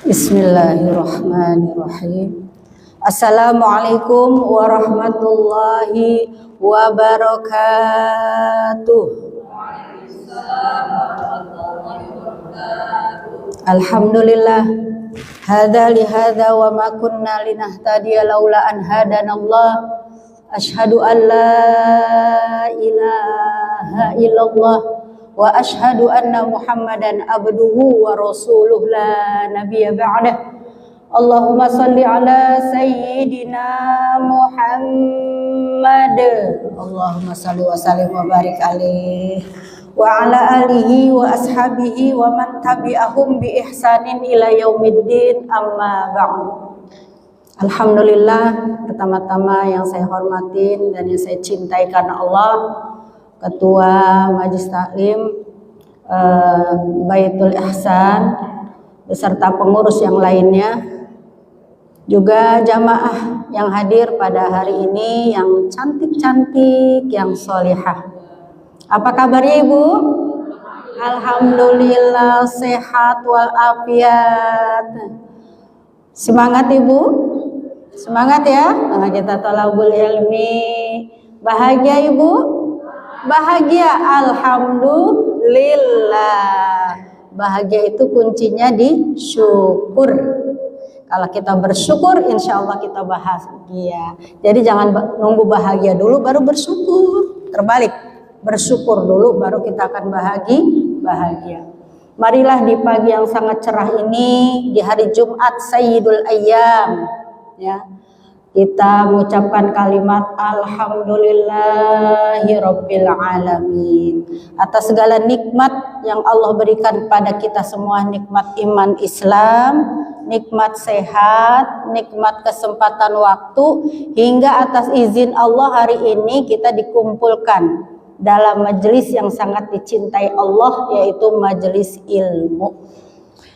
Bismillahirrahmanirrahim. Assalamualaikum warahmatullahi wabarakatuh. Alhamdulillah. Hadza li hadza wa ma kunna linahtadiya laula an hadanallah. Asyhadu an la ilaha illallah wa asyhadu anna Muhammadan abduhu wa rasuluh la nabiyya ba'dah. Allahumma salli ala sayyidina Muhammad. Allahumma salli wa sallim wa barik alaihi wa ala alihi wa ashabihi wa man tabi'ahum bi ihsanin ila yaumiddin, amma ba'du. Alhamdulillah, pertama-tama yang saya hormatin dan yang saya cintai karena Allah, Ketua Majelis Taklim Baitul Ihsan beserta pengurus yang lainnya, juga jamaah yang hadir pada hari ini yang cantik-cantik, yang solihah. Apa kabarnya Ibu? Alhamdulillah sehat walafiat. Semangat Ibu, semangat ya. Kita thalabul ilmi. Bahagia Ibu? Bahagia, alhamdulillah. Bahagia itu kuncinya di syukur. Kalau kita bersyukur, insya Allah kita bahagia. Jadi jangan nunggu bahagia dulu baru bersyukur. Terbalik, bersyukur dulu baru kita akan bahagia. Marilah di pagi yang sangat cerah ini, di hari Jumat Sayyidul Ayyam, ya, kita mengucapkan kalimat Alhamdulillahirabbil alamin atas segala nikmat yang Allah berikan pada kita semua, nikmat iman Islam, nikmat sehat, nikmat kesempatan waktu, hingga atas izin Allah hari ini kita dikumpulkan dalam majelis yang sangat dicintai Allah, yaitu majelis ilmu.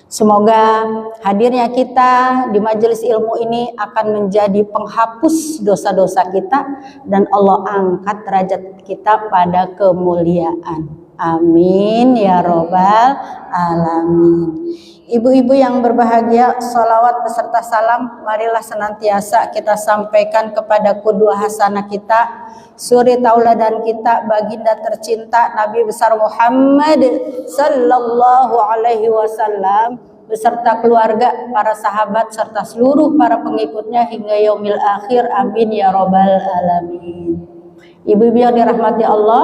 Semoga hadirnya kita di majelis ilmu ini akan menjadi penghapus dosa-dosa kita dan Allah angkat derajat kita pada kemuliaan. Amin ya robbal alamin. Ibu-ibu yang berbahagia, salawat beserta salam marilah senantiasa kita sampaikan kepada qudwah hasanah kita, suri tauladan kita, baginda tercinta Nabi besar Muhammad sallallahu alaihi wasallam beserta keluarga, para sahabat serta seluruh para pengikutnya hingga yaumil akhir. Amin ya robbal alamin. Ibu-ibu yang dirahmati Allah,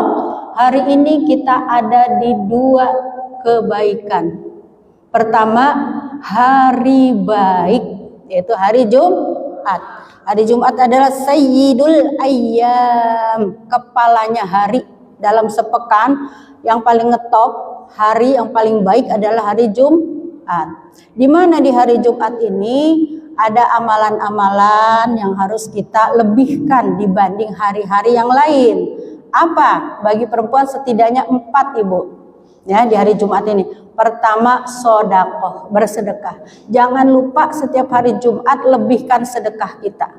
hari ini kita ada di dua kebaikan. Pertama, hari baik, yaitu hari Jumat. Hari Jumat adalah Sayyidul Ayyam, kepalanya hari. Dalam sepekan yang paling ngetop, hari yang paling baik adalah hari Jumat. Di mana di hari Jumat ini ada amalan-amalan yang harus kita lebihkan dibanding hari-hari yang lain. Apa? Bagi perempuan setidaknya 4 Ibu. Ya, di hari Jumat ini. Pertama, sedekah, bersedekah. Jangan lupa setiap hari Jumat lebihkan sedekah kita.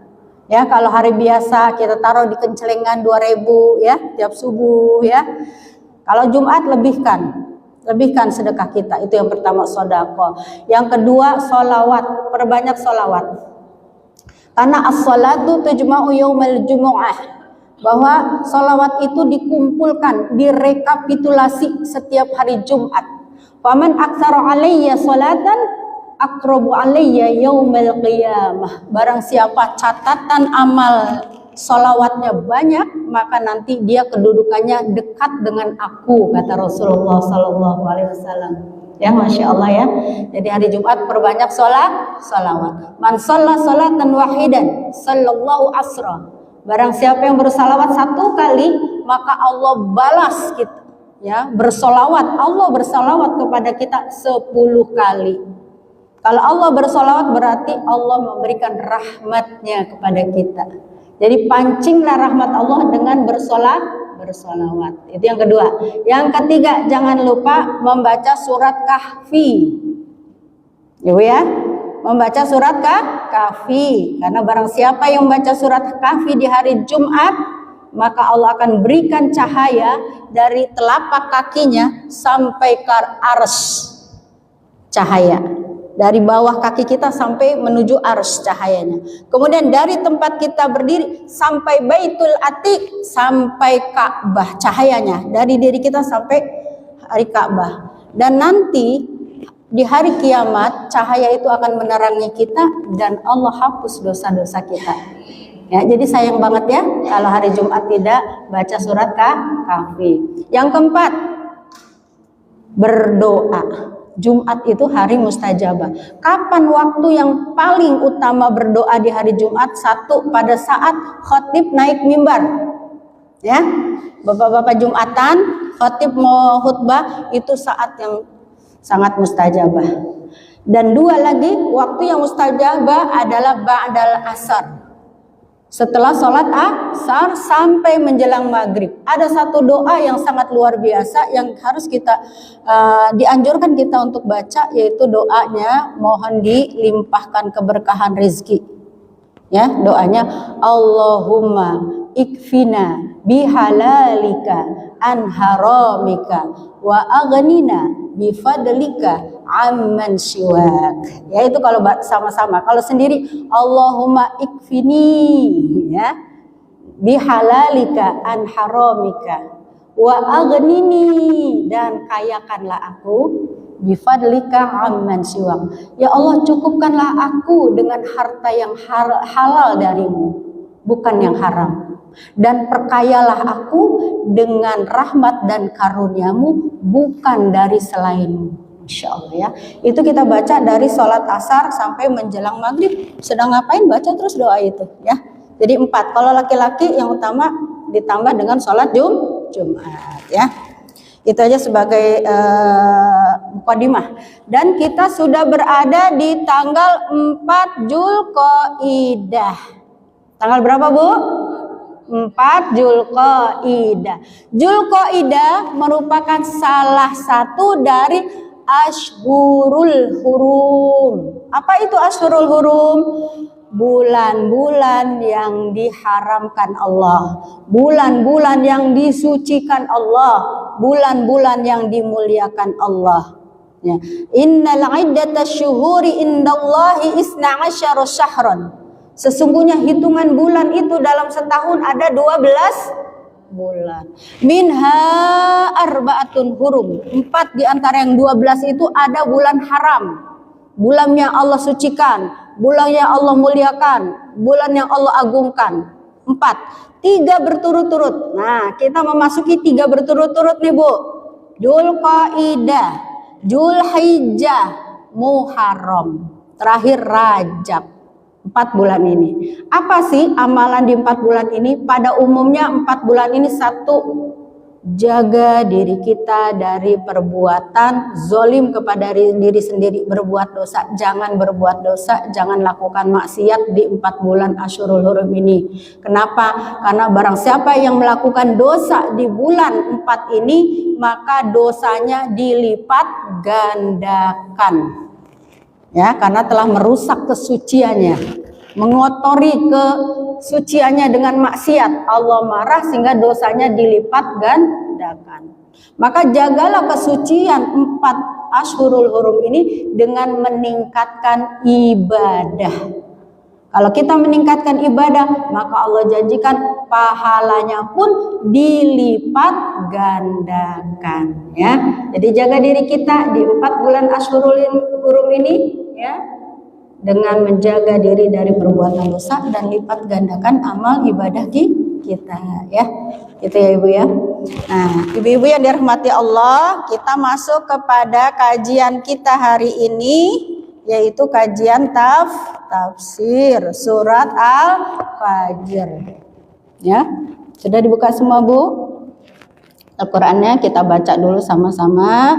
Ya, kalau hari biasa kita taruh di kencelengan 2.000 ya tiap subuh ya. Kalau Jumat lebihkan sedekah kita. Itu yang pertama, sedekah. Yang kedua, sholawat, perbanyak sholawat. Karena as-sholatu tujma'u yaumal jumu'ah. Bahwa sholawat itu dikumpulkan, direkapitulasi setiap hari Jumat. Faman aktsara alayya sholatan aqrabu alayya yaumal qiyamah. Barang siapa catatan amal sholawatnya banyak, maka nanti dia kedudukannya dekat dengan aku, kata Rasulullah sallallahu alaihi wasallam. Ya, masya Allah ya. Jadi hari Jumat perbanyak sholawat. Man shalla sholatan wahidan sallallahu asra. Barang siapa yang bersalawat 1 kali, maka Allah balas kita. Ya, bersolawat, Allah bersolawat kepada kita 10 kali. Kalau Allah bersolawat berarti Allah memberikan rahmatnya kepada kita. Jadi pancinglah rahmat Allah dengan bersolawat. Itu yang kedua. Yang ketiga, jangan lupa membaca surat Kahfi. Ibu ya, membaca surat Kahfi. Karena barang siapa yang membaca surat Kahfi di hari Jumat, maka Allah akan berikan cahaya dari telapak kakinya sampai ke arsy. Cahaya dari bawah kaki kita sampai menuju arsy cahayanya. Kemudian dari tempat kita berdiri sampai Baitul Atiq, sampai Ka'bah cahayanya dari diri kita sampai hari Ka'bah. Dan nanti di hari kiamat cahaya itu akan menerangi kita dan Allah hapus dosa-dosa kita. Ya, jadi sayang banget ya kalau hari Jumat tidak baca surat Kahfi. Yang keempat, berdoa. Jumat itu hari mustajabah. Kapan waktu yang paling utama berdoa di hari Jumat? Satu, pada saat khatib naik mimbar. Ya, bapak-bapak Jumatan, khatib mau khutbah, itu saat yang sangat mustajabah. Dan dua lagi, waktu yang mustajabah adalah ba'dal asar. Setelah sholat asar sampai menjelang maghrib, ada satu doa yang sangat luar biasa yang harus kita dianjurkan kita untuk baca, yaitu doanya mohon dilimpahkan keberkahan rizki. Ya, doanya Allahumma ikfina bihalalika an haramika wa aghnina bifadlika amman siwak. Ya, itu kalau sama-sama. Kalau sendiri Allahumma ikfini ya bihalalika an haramika wa aghnini, dan kayakanlah aku bifadlika amman siwak. Ya Allah, cukupkanlah aku dengan harta yang halal darimu, bukan yang haram. Dan perkayalah aku dengan rahmat dan karuniamu, bukan dari selainmu. Insya Allah ya. Itu kita baca dari sholat asar sampai menjelang maghrib. Sedang ngapain baca terus doa itu ya. Jadi 4. Kalau laki-laki yang utama ditambah dengan sholat Jumat ya. Itu aja sebagai mukadimah. Dan kita sudah berada di tanggal 4 Dzulqa'dah. Tanggal berapa, Bu? 4 Dzulqa'dah. Dzulqa'dah merupakan salah satu dari Ashhurul Hurum. Apa itu Ashhurul Hurum? Bulan-bulan yang diharamkan Allah, bulan-bulan yang disucikan Allah, bulan-bulan yang dimuliakan Allah. Ya. Innal iddatash syuhuri indallahi 12 syahran. Sesungguhnya hitungan bulan itu dalam setahun ada 12 bulan. Minha arba'atun hurum. 4 di antara yang 12 itu ada bulan haram. Bulan yang Allah sucikan, bulan yang Allah muliakan, bulan yang Allah agungkan. 4. 3 berturut-turut. Nah, kita memasuki 3 berturut-turut nih, Bu. Dzulqa'dah, Dzulhijjah, Muharram. Terakhir Rajab. 4 bulan ini. Apa sih amalan di 4 bulan ini? Pada umumnya 4 bulan ini, 1, jaga diri kita dari perbuatan zolim kepada diri sendiri, berbuat dosa. Jangan berbuat dosa, jangan lakukan maksiat di 4 bulan Ashhurul Hurum ini. Kenapa? Karena barang siapa yang melakukan dosa di bulan 4 ini, maka dosanya dilipat gandakan. Ya, karena telah merusak kesuciannya, mengotori kesuciannya dengan maksiat. Allah marah sehingga dosanya dilipat gandakan. Maka jagalah kesucian 4 Ashhurul Hurum ini dengan meningkatkan ibadah. Kalau kita meningkatkan ibadah, maka Allah janjikan pahalanya pun dilipat gandakan ya. Jadi jaga diri kita di 4 bulan Ashhurul Hurum ini ya, dengan menjaga diri dari perbuatan dosa dan lipat gandakan amal ibadah kita ya. Itu ya Ibu ya. Nah, Ibu-ibu yang dirahmati Allah, kita masuk kepada kajian kita hari ini, yaitu kajian tafsir surat Al-Fajr. Ya, sudah dibuka semua, Bu? Al-Qur'annya kita baca dulu sama-sama.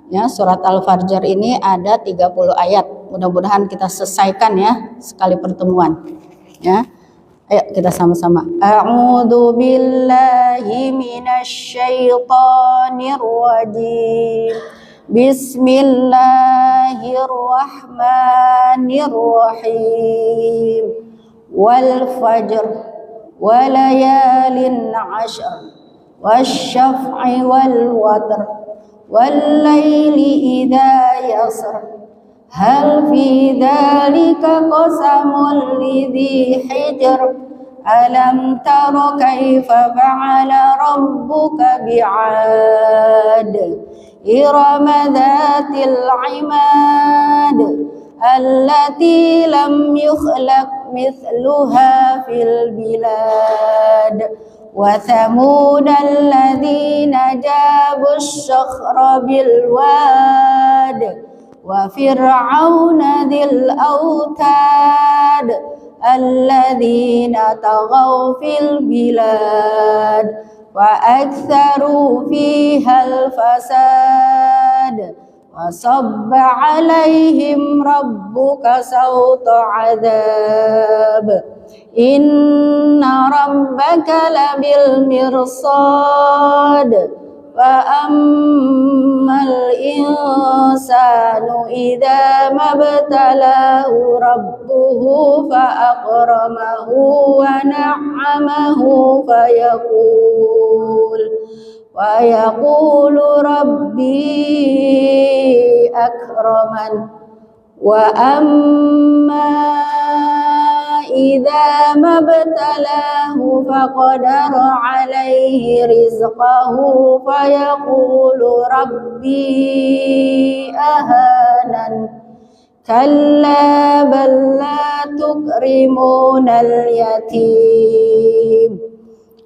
Ya, surat Al-Fajr ini ada 30 ayat. Mudah-mudahan kita selesaikan ya sekali pertemuan. Ya. Ayo kita sama-sama. A'udzu billahi minasy syaithanir rajim. Bismillahirrahmanirrahim. Wal fajr وليال عشر والشفع والوتر والليل إذا يسر هل في ذلك قسم لذي حجر ألم تر كيف فعل ربك بعاد إرم ذات العماد التي لم يخلق مثلها في البلاد وثمود الذين جابوا الصخر بالواد وفرعون ذي الأوتاد الذين طغوا في البلاد وأكثروا فيها الفساد وصب عليهم ربك سوط عذاب إن ربك لبالمرصاد فأما الإنسان إذا ما ابتلاه ربه فأكرمه ونعمه فيقول ربي أكرمن وأما إذا ما ابتلاه فقدر عليه رزقه فيقول ربي أهانن كلا بل لا تكرمون اليتيم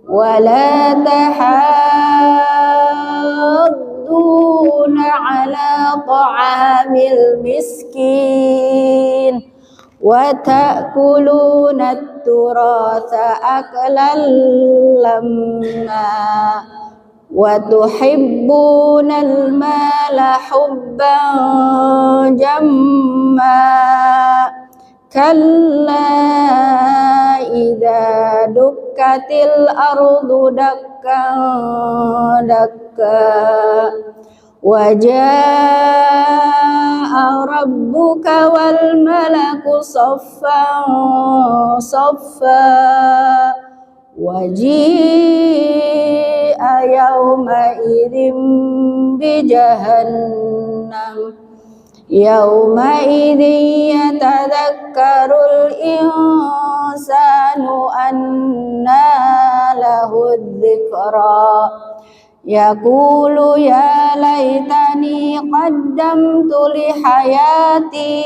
ولا تحاضون على طعام المسكين وتأكلون التراث أكلا لما وتحبون المال حبا جما كلا إذا دكت الأرض دكا دكا وجاء ربك والملك صفا صفا وجيء يومئذ بجهنم يومئذ يتذكر الإنسان أنى له الذكرى يقول يا ليتني قدمت لحياتي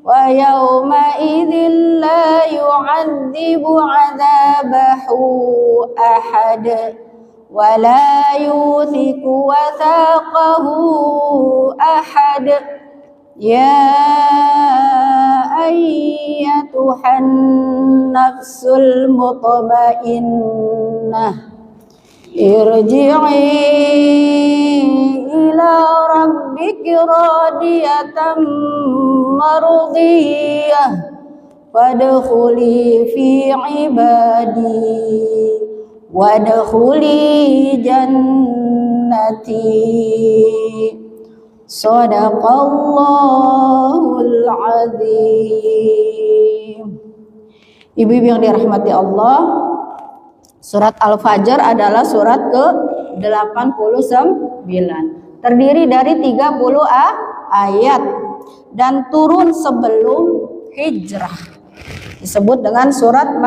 ويومئذ لا يعذب عذابه أحد ولا يوثق وثاقه أحد يا أيتها النفس المطمئنة ارجعي إلى ربك راضية مرضية فادخلي في عبادي وادخلي جنتي Sadaqallahul azim. Ibu-ibu yang dirahmati Allah, surat Al-Fajr adalah surat ke-89. Terdiri dari 30 ayat dan turun sebelum hijrah. Disebut dengan surat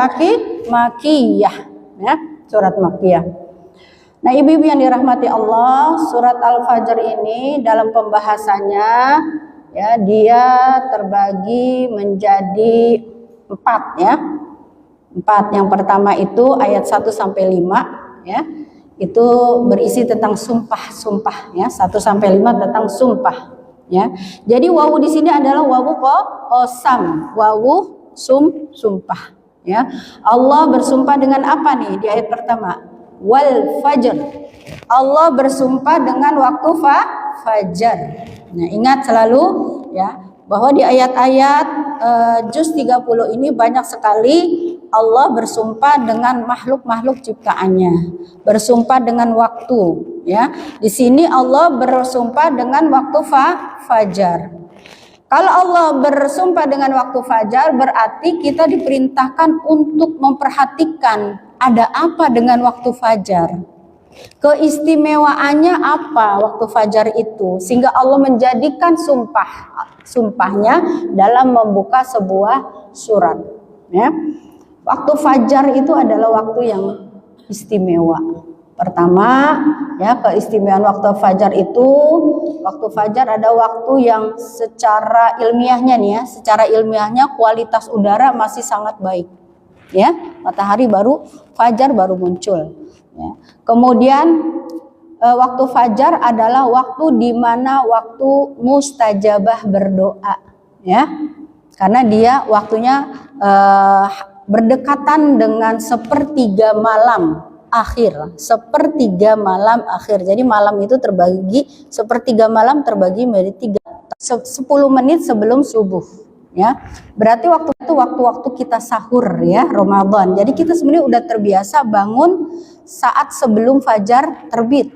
Makiyah, ya, surat Makiyah. Nah, ibu-ibu yang dirahmati Allah, surat Al-Fajr ini dalam pembahasannya ya, dia terbagi menjadi 4 ya. 4. Yang pertama itu ayat 1 sampai 5 ya. Itu berisi tentang sumpah-sumpah ya. 1 sampai 5 tentang sumpah ya. Jadi wawu di sini adalah wawu qasam, wawu sumpah ya. Allah bersumpah dengan apa nih di ayat pertama? Wal fajr. Allah bersumpah dengan waktu fajar. Nah, ingat selalu ya bahwa di ayat-ayat juz 30 ini banyak sekali Allah bersumpah dengan makhluk-makhluk ciptaannya, bersumpah dengan waktu ya. Di sini Allah bersumpah dengan waktu fajar. Kalau Allah bersumpah dengan waktu fajar, berarti kita diperintahkan untuk memperhatikan ada apa dengan waktu fajar. Keistimewaannya apa waktu fajar itu, sehingga Allah menjadikan sumpahnya dalam membuka sebuah surat. Ya. Waktu fajar itu adalah waktu yang istimewa. Pertama, ya, keistimewaan waktu fajar itu, waktu fajar ada waktu yang secara ilmiahnya nih ya, secara ilmiahnya kualitas udara masih sangat baik. Ya, matahari fajar baru muncul. Ya. Kemudian waktu fajar adalah waktu di mana waktu mustajabah berdoa, ya, karena dia waktunya berdekatan dengan sepertiga malam akhir. Jadi malam itu sepertiga malam terbagi menjadi 10 menit sebelum subuh. Ya, berarti waktu itu waktu kita sahur ya, Ramadan. Jadi kita sebenarnya udah terbiasa bangun saat sebelum fajar terbit.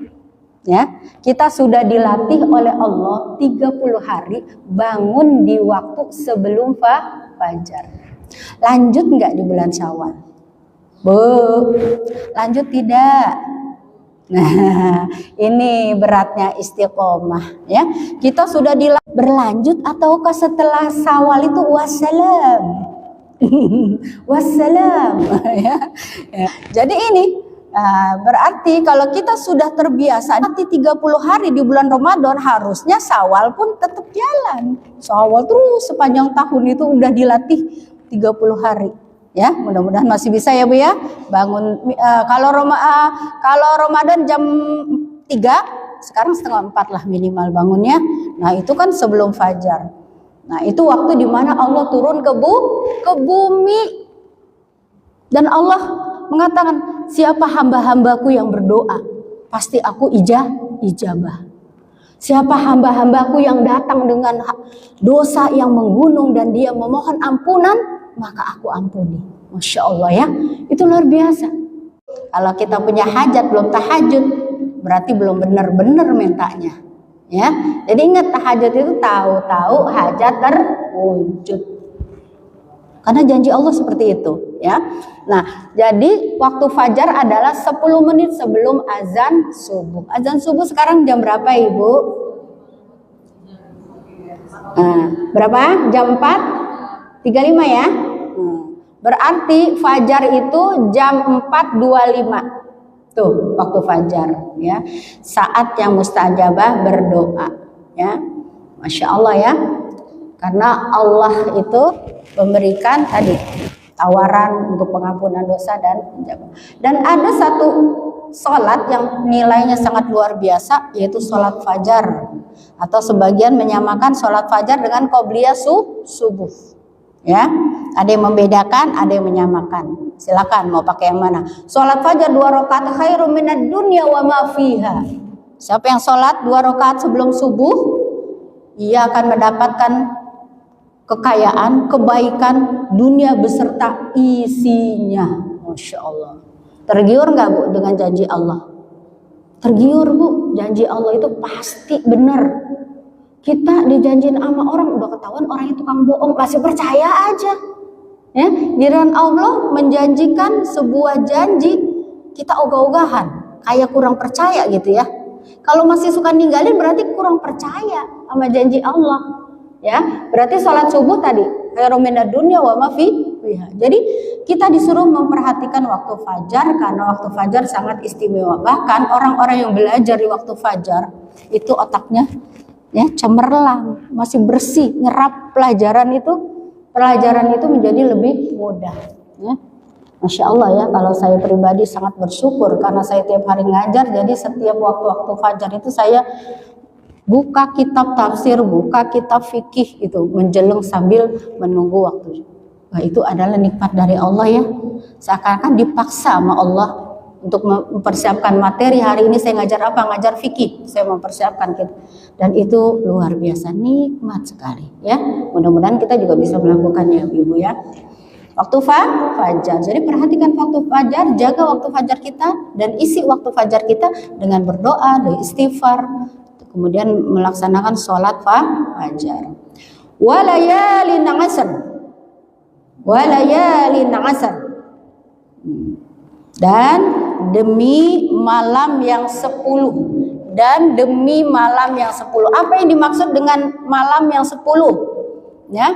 Ya, kita sudah dilatih oleh Allah 30 hari bangun di waktu sebelum fajar. Lanjut nggak di bulan Syawal? Bu, lanjut tidak? Nah, ini beratnya istiqomah ya. Kita sudah berlanjut ataukah setelah Syawal itu wassalam? Wassalam ya. Jadi ini berarti kalau kita sudah terbiasa nanti 30 hari di bulan Ramadan, harusnya Syawal pun tetap jalan. Syawal terus sepanjang tahun itu udah dilatih 30 hari. Ya, mudah-mudahan masih bisa ya Bu ya. Bangun kalau Ramadan jam 3, sekarang setengah 4 lah minimal bangunnya. Nah, itu kan sebelum fajar. Nah, itu waktu di mana Allah turun ke bumi. Dan Allah mengatakan, siapa hamba-hambaku yang berdoa, pasti aku ijabah. Siapa hamba-hambaku yang datang dengan dosa yang menggunung dan dia memohon ampunan, maka aku ampuni. Masya Allah ya, itu luar biasa. Kalau kita punya hajat belum tahajud, berarti belum benar-benar mintanya. Ya, jadi ingat tahajud itu tahu-tahu hajat terwujud. Karena janji Allah seperti itu. Ya, nah jadi waktu fajar adalah 10 menit sebelum azan subuh. Azan subuh sekarang jam berapa Ibu? Berapa? Jam 4.35 ya. Berarti fajar itu jam 4.25. Tuh waktu fajar ya. Saat yang mustajabah berdoa ya. Masya Allah ya. Karena Allah itu memberikan tadi tawaran untuk pengampunan dosa dan ada satu sholat yang nilainya sangat luar biasa, yaitu sholat fajar, atau sebagian menyamakan sholat fajar dengan qobliyah subuh. Ya, ada yang membedakan, ada yang menyamakan. Silakan mau pakai yang mana. Sholat fajar 2 rakaat khairum minad dunya wa ma fiha. Siapa yang sholat 2 rakaat sebelum subuh, ia akan mendapatkan kekayaan, kebaikan dunia beserta isinya. Masya Allah. Tergiur nggak Bu dengan janji Allah? Tergiur Bu, janji Allah itu pasti benar. Kita dijanjiin sama orang, udah ketahuan orang itu tukang bohong, masih percaya aja. Ya, giliran Allah menjanjikan sebuah janji, kita ogah-ogahan, kayak kurang percaya gitu ya. Kalau masih suka ninggalin berarti kurang percaya sama janji Allah. Ya, berarti sholat subuh tadi khairum minad dunya wa ma fiha. Jadi kita disuruh memperhatikan waktu fajar karena waktu fajar sangat istimewa. Bahkan orang-orang yang belajar di waktu fajar itu otaknya ya cemerlang, masih bersih, nyerap pelajaran itu menjadi lebih mudah. Ya. Masya Allah ya, kalau saya pribadi sangat bersyukur karena saya tiap hari ngajar, jadi setiap waktu-waktu fajar itu saya buka kitab tafsir, buka kitab fikih itu menjeleng sambil menunggu waktu. Nah, itu adalah nikmat dari Allah ya. Seakan-akan dipaksa sama Allah untuk mempersiapkan materi. Hari ini saya ngajar apa? Ngajar fikih. Saya mempersiapkan gitu. Dan itu luar biasa nikmat sekali ya. Mudah-mudahan kita juga bisa melakukannya Ibu ya. Waktu fajar. Jadi perhatikan waktu fajar, jaga waktu fajar kita dan isi waktu fajar kita dengan berdoa, istighfar, kemudian melaksanakan sholat fajar. walayalin asr, walayalin asr, dan demi malam yang 10, dan demi malam yang 10. Apa yang dimaksud dengan malam yang 10? Ya,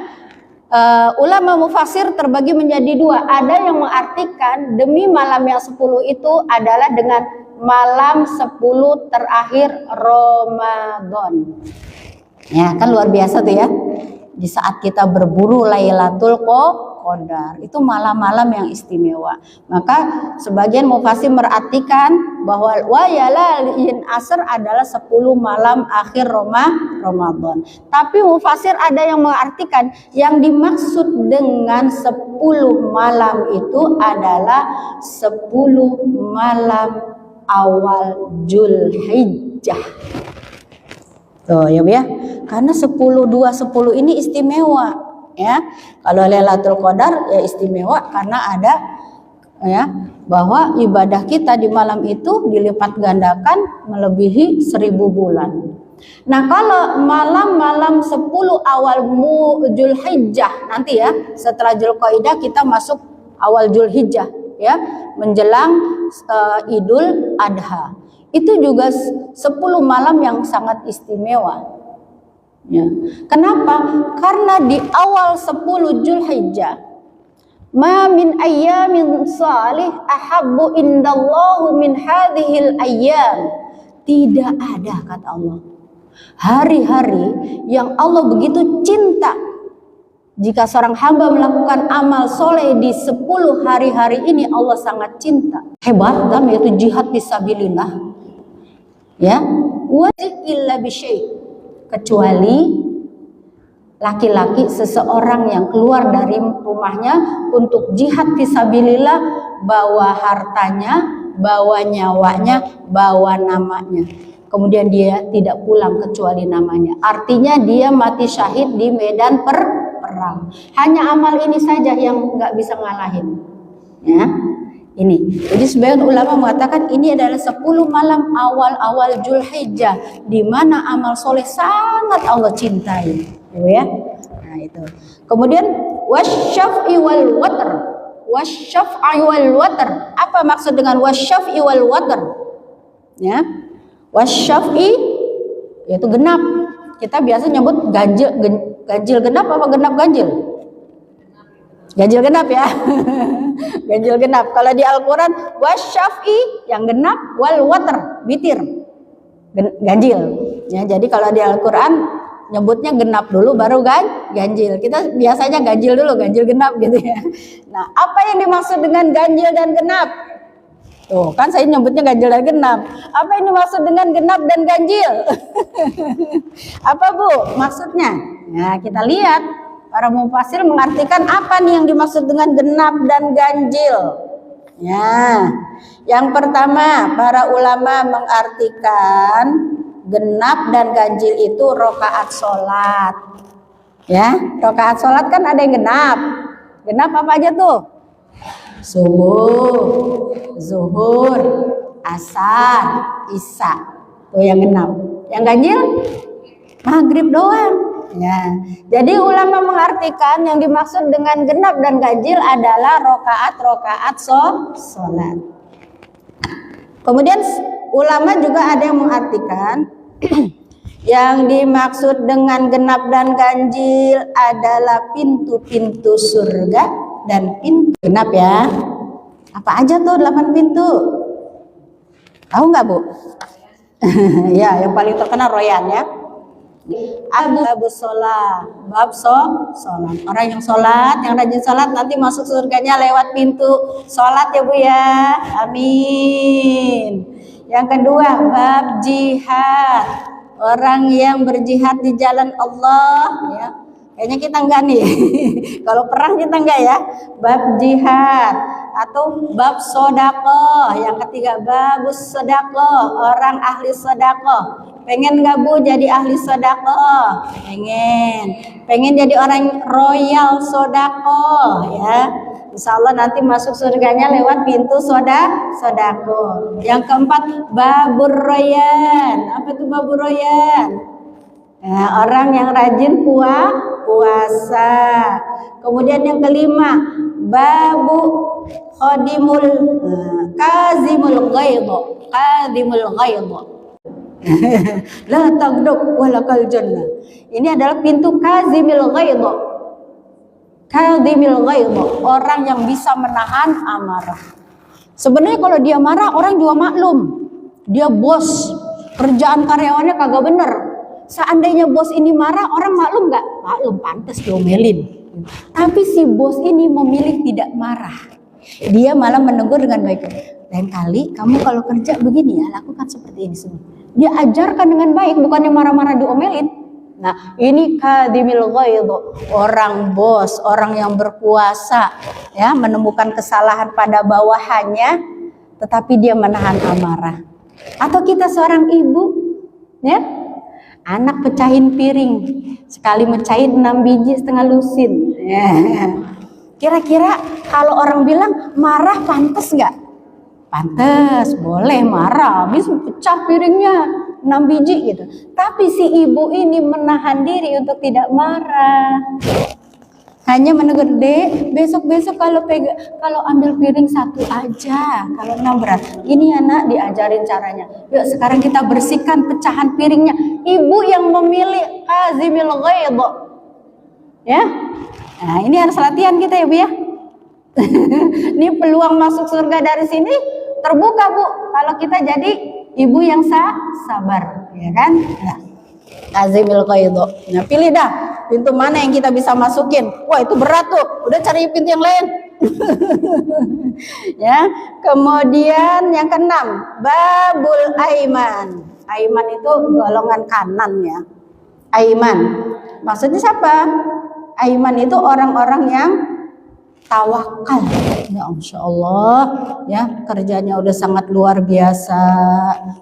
ulama mufasir terbagi menjadi dua. Ada yang mengartikan demi malam yang 10 itu adalah dengan malam 10 terakhir Ramadan. Ya, kan luar biasa tuh ya. Di saat kita berburu Lailatul Qadar, itu malam-malam yang istimewa. Maka sebagian mufasir merartikan bahwa walayalin asr adalah 10 malam akhir Ramadan. Tapi mufasir ada yang mengartikan yang dimaksud dengan 10 malam itu adalah 10 malam awal Zulhijjah. Tuh ya Bu ya. Karena 10 ini istimewa ya. Kalau Lailatul Qadar ya istimewa karena ada ya bahwa ibadah kita di malam itu dilipat gandakan melebihi 1000 bulan. Nah, kalau malam-malam 10 awal Zulhijjah nanti ya, setelah Zulqaidah kita masuk awal Zulhijjah ya, menjelang Idul Adha. Itu juga 10 malam yang sangat istimewa. Ya. Kenapa? Karena di awal 10 Zulhijjah, ma min ayyamin salih ahabbu indallahu min hadhil ayyam. Tidak ada, kata Allah, hari-hari yang Allah begitu cinta. Jika seorang hamba melakukan amal soleh di 10 hari-hari ini, Allah sangat cinta. Hebat kan, yaitu jihad fisabilillah. Ya, wajib illa bisyai, kecuali laki-laki seseorang yang keluar dari rumahnya untuk jihad fisabilillah, bawa hartanya, bawa nyawanya, bawa namanya. Kemudian dia tidak pulang kecuali namanya. Artinya dia mati syahid di medan perang. Hanya amal ini saja yang nggak bisa ngalahin. Ya. Ini. Jadi sebagian ulama mengatakan ini adalah 10 malam awal-awal Zulhijjah di mana amal soleh sangat Allah cintai. Ya. Nah, itu. Kemudian wasyaf'i wal watr. Wasyaf'i wal watr. Apa maksud dengan wasyaf'i wal watr? Ya. Wasyaf'i yaitu genap. Kita biasa nyebut ganjil genap apa genap ganjil? Ganjil genap ya. Ganjil genap. Kalau di Al-Quran wasyaf'i yang genap, wal watr bitir ganjil. Ya, jadi kalau di Al-Quran nyebutnya genap dulu baru ganjil. Kita biasanya ganjil dulu, ganjil genap gitu ya. Nah, apa yang dimaksud dengan ganjil dan genap? Tuh, kan saya nyebutnya ganjil dan genap. Apa yang dimaksud dengan genap dan ganjil? Apa Bu maksudnya? Nah, kita lihat. Para mufasir mengartikan apa nih yang dimaksud dengan genap dan ganjil. Ya, yang pertama para ulama mengartikan genap dan ganjil itu rokaat sholat. Ya, rokaat sholat kan ada yang genap. Genap apa aja tuh? Subuh, zuhur, asar, isya. Tuh yang genap. Yang ganjil? Maghrib doang. Ya, jadi ulama mengartikan yang dimaksud dengan genap dan ganjil adalah rokaat sholat. Kemudian ulama juga ada yang mengartikan yang dimaksud dengan genap dan ganjil adalah pintu-pintu surga dan pintu genap ya. Apa aja tuh 8 pintu? Tahu nggak Bu? Ya, yang paling terkenal Royan ya. Abu sholat, bab sholat. Orang yang sholat, yang rajin sholat nanti masuk surganya lewat pintu sholat ya Bu ya. Amin. Yang kedua bab jihad, orang yang berjihad di jalan Allah ya. Kayaknya kita enggak nih. Kalau perang kita enggak ya. Bab jihad atau bab sedekah. Yang ketiga babus sedekah, orang ahli sedekah. Pengen nggak Bu jadi ahli sedekah? Pengen jadi orang royal sedekah ya. Insya Allah nanti masuk surganya lewat pintu sedekah. Yang keempat babur royan. Apa itu babur royan? Nah, orang yang rajin puasa. Kemudian yang kelima, babu khadimul kazimul ghaidha. Kazimul ghaidha. La taghdab walakal jannah. Ini adalah pintu kazimil ghaidha. Kazimil ghaidha, orang yang bisa menahan amarah. Sebenarnya kalau dia marah orang juga maklum. Dia bos, kerjaan karyawannya kagak bener. Seandainya bos ini marah, orang maklum nggak? Maklum, pantas diomelin. Tapi si bos ini memilih tidak marah. Dia malah menegur dengan baik. Lain kali kamu kalau kerja begini ya, lakukan seperti ini semua. Dia ajarkan dengan baik, bukannya marah-marah diomelin. Nah, ini kadimil ghaidh, orang bos, orang yang berkuasa, ya, menemukan kesalahan pada bawahannya, tetapi dia menahan amarah. Atau kita seorang ibu, ya, anak pecahin piring, sekali mecahin 6 biji setengah lusin. Ya. Kira-kira kalau orang bilang marah pantas nggak? Pantas, boleh marah, habis pecah piringnya 6 biji gitu. Tapi si ibu ini menahan diri untuk tidak marah. Hanya menegur, Dek, besok-besok kalau ambil piring 1 aja, kalau 6 berat. Ini anak diajarin caranya. Yuk sekarang kita bersihkan pecahan piringnya. Ibu yang memilih azimil ghaidh. Ya. Nah, ini harus latihan kita ya, Bu ya. Ini peluang masuk surga dari sini terbuka, Bu, kalau kita jadi ibu yang sabar, ya kan? Nah, azimil ghaidh. Nah, pilih dah pintu mana yang kita bisa masukin. Wah, itu berat tuh. Udah cari pintu yang lain. Ya. Kemudian yang keenam, babul aiman. Aiman itu golongan kanan ya. Aiman. Maksudnya siapa? Aiman itu orang-orang yang tawakal. Ya Masya Allah, ya, kerjanya udah sangat luar biasa,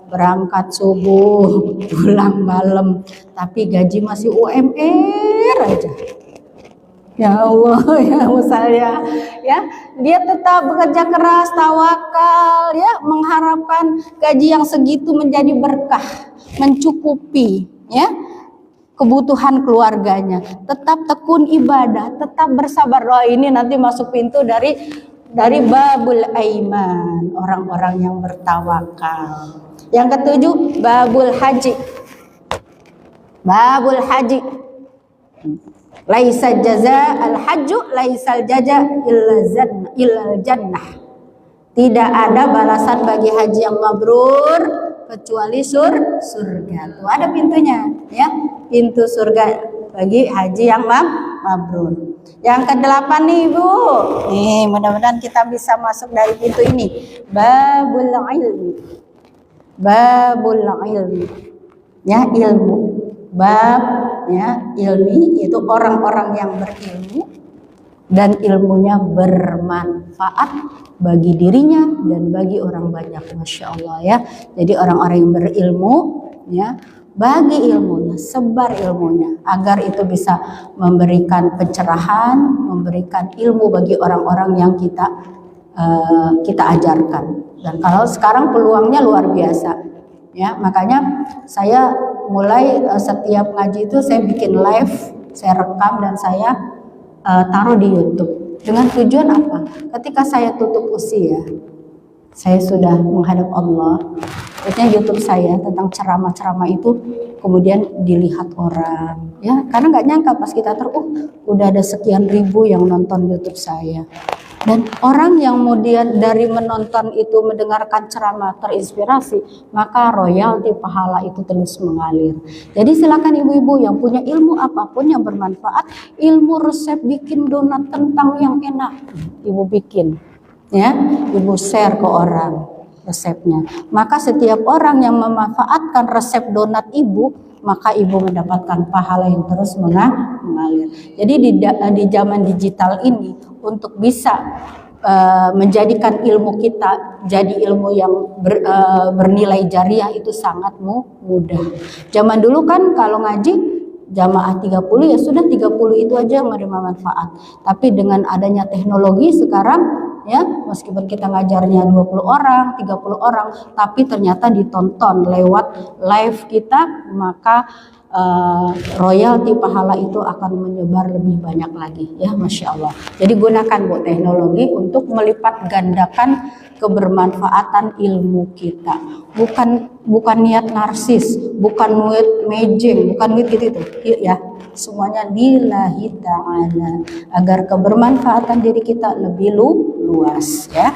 berangkat subuh, pulang malam, tapi gaji masih UMR aja. Ya Allah, ya misalnya, ya, dia tetap bekerja keras, tawakal, ya, mengharapkan gaji yang segitu menjadi berkah, mencukupi, ya, kebutuhan keluarganya, tetap tekun ibadah, tetap bersabar. Oh, ini nanti masuk pintu dari babul aiman, orang-orang yang bertawakal. Yang ketujuh, babul haji. Babul haji. Laisa jaza al hajju laisal jaza illa jannah. Tidak ada balasan bagi haji yang mabrur kecuali surga. Tuh ada pintunya, ya. Pintu surga bagi haji yang mabrur. Yang ke-8 nih, Bu. Nih, mudah-mudahan kita bisa masuk dari pintu ini. Babul ilmi. Babul ilmi. Ya, ilmu. Bab, ya, ilmi itu orang-orang yang berilmu dan ilmunya bermanfaat bagi dirinya dan bagi orang banyak. Masya Allah, ya. Jadi orang-orang yang berilmu, ya, bagi ilmunya, sebar ilmunya agar itu bisa memberikan pencerahan, memberikan ilmu bagi orang-orang yang kita ajarkan. Dan kalau sekarang peluangnya luar biasa, ya, makanya saya mulai setiap ngaji itu saya bikin live, saya rekam dan saya taruh di YouTube. Dengan tujuan apa? Ketika saya tutup usia, saya sudah menghadap Allah. Artinya YouTube saya tentang ceramah-ceramah itu kemudian dilihat orang, ya, karena nggak nyangka pas kita udah ada sekian ribu yang nonton YouTube saya. Dan orang yang kemudian dari menonton itu mendengarkan ceramah terinspirasi, maka royalti pahala itu terus mengalir. Jadi silakan ibu-ibu yang punya ilmu apapun yang bermanfaat, ilmu resep bikin donat kentang yang enak, ibu bikin, ya, ibu share ke orang resepnya. Maka setiap orang yang memanfaatkan resep donat ibu, maka ibu mendapatkan pahala yang terus mengalir. Jadi di zaman digital ini, untuk bisa menjadikan ilmu kita jadi ilmu yang bernilai jariah itu sangat mudah. Zaman dulu kan kalau ngaji jamaah 30 ya sudah 30 itu aja yang menerima manfaat. Tapi dengan adanya teknologi sekarang, ya, meskipun kita ngajarnya 20 orang, 30 orang, tapi ternyata ditonton lewat live kita, maka royalti pahala itu akan menyebar lebih banyak lagi ya, Masya Allah. Jadi gunakan Bu teknologi untuk melipat gandakan kebermanfaatan ilmu kita. Bukan niat narsis, bukan niat mejeng, bukan niat gitu ya. Semuanya lillahi ta'ala agar kebermanfaatan diri kita lebih luas ya.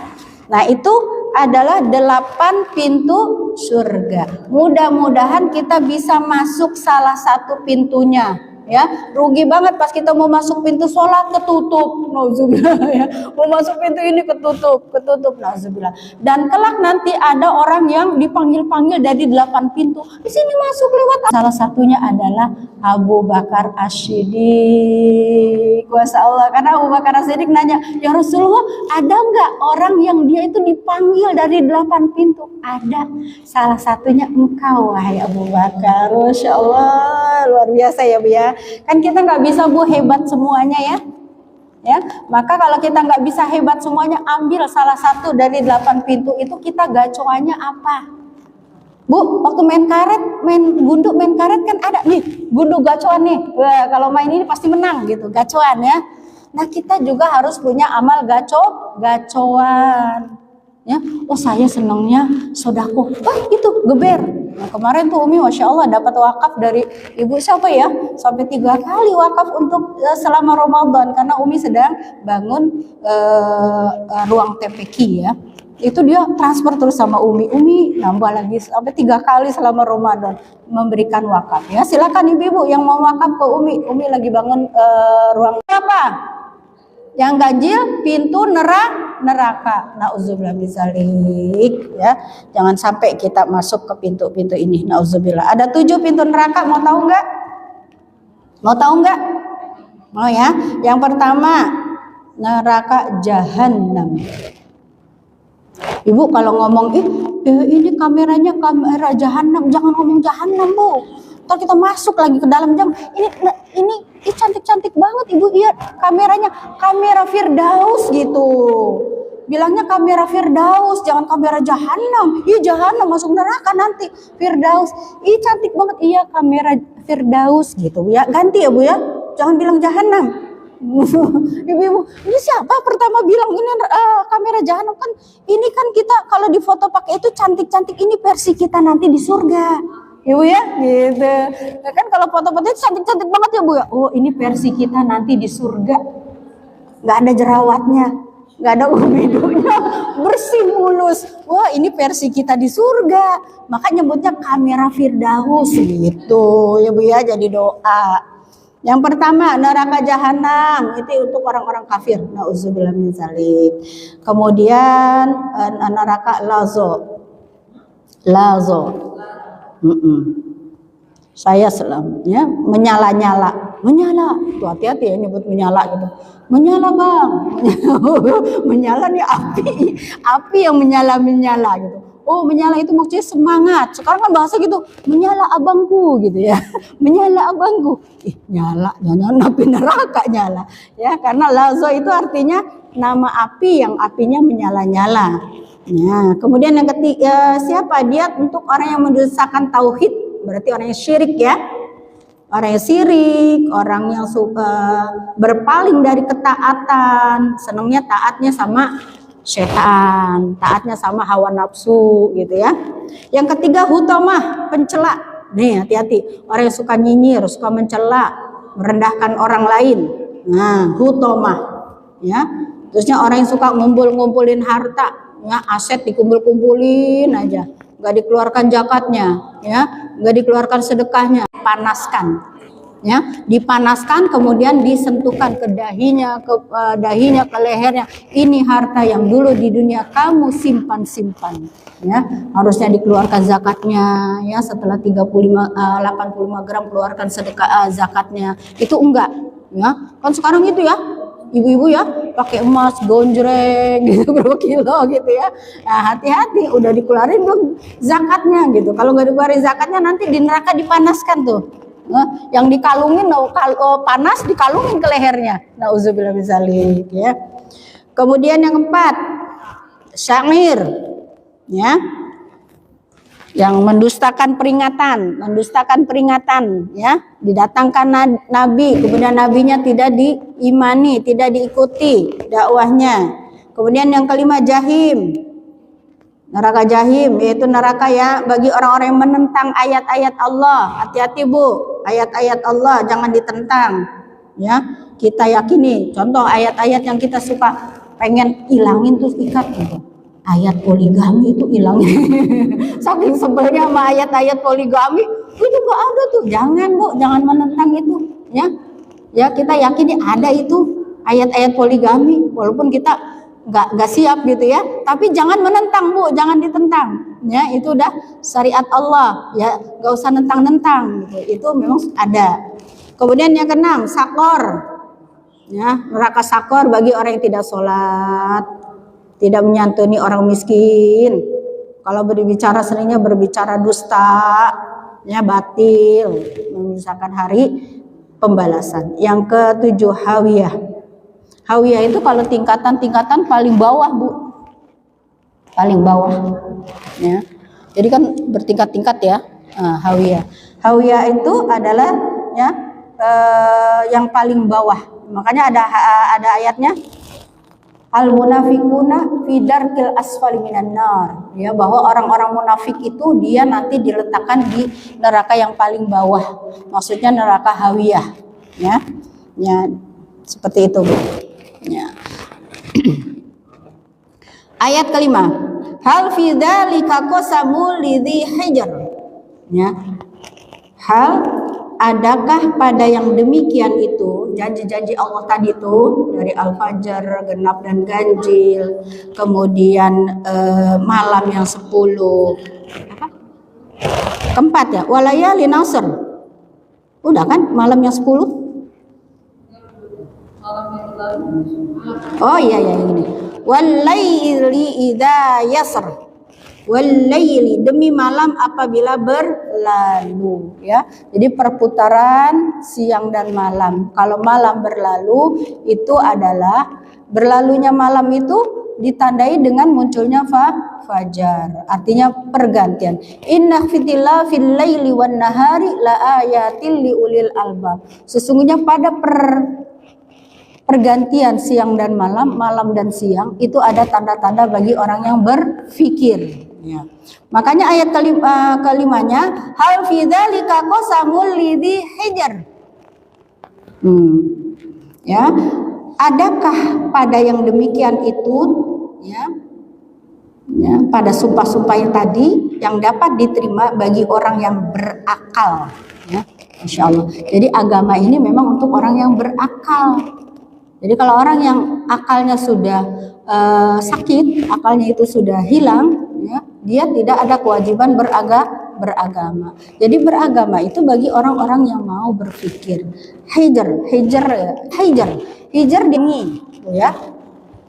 Nah, itu adalah 8 pintu surga. Mudah-mudahan kita bisa masuk salah satu pintunya. Ya, rugi banget pas kita mau masuk pintu sholat ketutup, nauzubillah ya. Mau masuk pintu ini ketutup, nauzubillah. Dan kelak nanti ada orang yang dipanggil-panggil dari 8 pintu. Di sini masuk lewat. Salah satunya adalah Abu Bakar As-Siddiq. Masya Allah, karena Abu Bakar As-Siddiq nanya, ya Rasulullah, ada nggak orang yang dia itu dipanggil dari 8 pintu? Ada. Salah satunya engkau, wahai Abu Bakar. Masya Allah, luar biasa ya Bu ya. Kan kita nggak bisa Bu hebat semuanya ya. Maka kalau kita nggak bisa hebat semuanya, ambil salah satu dari 8 pintu itu. Kita gacoannya apa? Bu, waktu main karet kan ada nih gundu gacoan nih. Wah, kalau main ini pasti menang gitu, gacoan ya. Nah, kita juga harus punya amal gacoan. Ya, oh saya senangnya sodako. Itu geber. Nah, kemarin tuh Umi Masya Allah dapat wakaf dari ibu siapa ya, sampai 3 kali wakaf untuk selama Ramadan, karena Umi sedang bangun ruang TPQ ya. Itu dia transfer terus sama Umi nambah lagi sampai 3 kali selama Ramadan memberikan wakaf ya. Silakan ibu-ibu yang mau wakaf ke Umi lagi bangun ruang apa? Yang ganjil pintu neraka. Nauzubillah min dzalik ya. Jangan sampai kita masuk ke pintu-pintu ini. Nauzubillah. Ada 7 pintu neraka, mau tahu enggak? Mau ya? Yang pertama, neraka jahanam. Ibu kalau ngomong ini kameranya kamera jahanam, jangan ngomong jahanam Bu. Ntar kita masuk lagi ke dalam jam. Ini cantik-cantik banget Ibu, iya kameranya kamera Firdaus gitu. Bilangnya kamera Firdaus, jangan kamera jahanam. Iya jahanam masuk neraka nanti. Firdaus, cantik banget, iya kamera Firdaus gitu ya. Ganti ya Bu ya, jangan bilang jahanam. Ibu-ibu, ini siapa pertama bilang ini kamera jahanam? Kan ini kan kita kalau di foto pakai itu cantik-cantik, ini versi kita nanti di surga. Ibu ya, gitu. Nah, kan kalau foto-foto itu cantik-cantik banget ya Bu ya. Oh, ini versi kita nanti di surga. Nggak ada jerawatnya, nggak ada ubidunya, bersih mulus. Wah, ini versi kita di surga. Maka nyebutnya kamera Firdaus gitu ya Bu ya, jadi doa. Yang pertama, neraka jahanam itu untuk orang-orang kafir. Nauzubillah min dzalik. Kemudian neraka lazo. Saya selamanya menyala. Tuh hati-hati ya nyebut menyala gitu. Menyala Bang. Menyala nih api yang menyala gitu. Oh, menyala itu maksudnya semangat. Sekarang kan bahasa gitu, menyala abangku gitu ya. Menyala abangku. Nyala, jangan api neraka nyala. Ya, karena lazo itu artinya nama api yang apinya menyala-nyala. Nah, kemudian yang ketiga, siapa dia? Untuk orang yang mendustakan tauhid, berarti orang yang syirik ya. Orang yang syirik, orang yang suka berpaling dari ketaatan, senangnya taatnya sama setan, taatnya sama hawa nafsu gitu ya. Yang ketiga hutamah, pencela. Nih hati-hati, orang yang suka nyinyir, suka mencela, merendahkan orang lain. Nah, hutamah ya. Terusnya orang yang suka ngumpulin harta, ya, aset dikumpulin aja, nggak dikeluarkan zakatnya, ya, nggak dikeluarkan sedekahnya, panaskan. Ya, dipanaskan kemudian disentuhkan ke dahinya, ke lehernya. Ini harta yang dulu di dunia kamu simpan, ya. Harusnya dikeluarkan zakatnya, ya. Setelah 85 gram keluarkan sedekah zakatnya. Itu enggak, ya. Kan sekarang itu ya, ibu-ibu ya, pakai emas gonjreng gitu berapa kilo gitu ya. Nah, hati-hati, udah dikeluarin belum zakatnya gitu. Kalau nggak dikeluarin zakatnya nanti di neraka dipanaskan tuh. Yang dikalungin panas dikalungin ke lehernya. Nauzubillah min dzalik ya. Kemudian yang keempat, syair ya. yang mendustakan peringatan ya, didatangkan nabi, kemudian nabinya tidak diimani, tidak diikuti dakwahnya. Kemudian yang kelima jahim, neraka jahim, yaitu neraka ya bagi orang-orang yang menentang ayat-ayat Allah. Hati-hati Bu, ayat-ayat Allah jangan ditentang ya. Kita yakini, contoh ayat-ayat yang kita suka pengen ilangin terus ikat gitu. Ayat poligami itu hilangnya. Saking sebelnya sama ayat-ayat poligami, itu gak ada tuh. Jangan Bu, jangan menentang itu ya. Ya kita yakini ada itu ayat-ayat poligami, walaupun kita nggak siap gitu ya. Tapi jangan menentang Bu, jangan ditentang. Ya itu udah syariat Allah ya, nggak usah nentang-nentang gitu. Itu memang ada. Kemudian yang keenam sakor. Ya, neraka sakor bagi orang yang tidak sholat, tidak menyantuni orang miskin. Kalau berbicara seringnya berbicara dusta, ya batil, memisahkan hari pembalasan. Yang ketujuh hawiyah. Hawiyah itu kalau tingkatan paling bawah Bu, paling bawah. Ya, jadi kan bertingkat-tingkat ya. Hawiyah. Hawiyah itu adalah ya yang paling bawah. Makanya ada ayatnya al munafiquna fi darkil asfali minan nar, ya bahwa orang-orang munafik itu dia nanti diletakkan di neraka yang paling bawah, maksudnya neraka hawiyah ya. Ya seperti itu ya. Ayat kelima, hal fi dzalika qasamul lidzi hijr, ya hal adakah pada yang demikian itu janji-janji Allah tadi itu dari Al-Fajr, genap dan ganjil, kemudian malam yang 10 keempat ya, walayali nasr, udah kan malam yang 10. Oh iya ini walaili idza yasr, walaili demi malam apabila berlalu ya. Jadi perputaran siang dan malam. Kalau malam berlalu itu adalah berlalunya malam itu ditandai dengan munculnya fajar. Artinya pergantian. Inna fitila fil laili wan nahari la ayatil liulil albab. Sesungguhnya pada pergantian siang dan malam, malam dan siang itu ada tanda-tanda bagi orang yang berfikir. Ya. Makanya ayat kelimanya hal fi dzalika qasamul lidzi hijr. Ya, adakah pada yang demikian itu ya pada sumpah-sumpah yang tadi yang dapat diterima bagi orang yang berakal ya. Insya Allah. Jadi agama ini memang untuk orang yang berakal. Jadi kalau orang yang akalnya sudah sakit, akalnya itu sudah hilang ya, dia tidak ada kewajiban beragama. Jadi beragama itu bagi orang-orang yang mau berpikir. Hijr dingin, ya.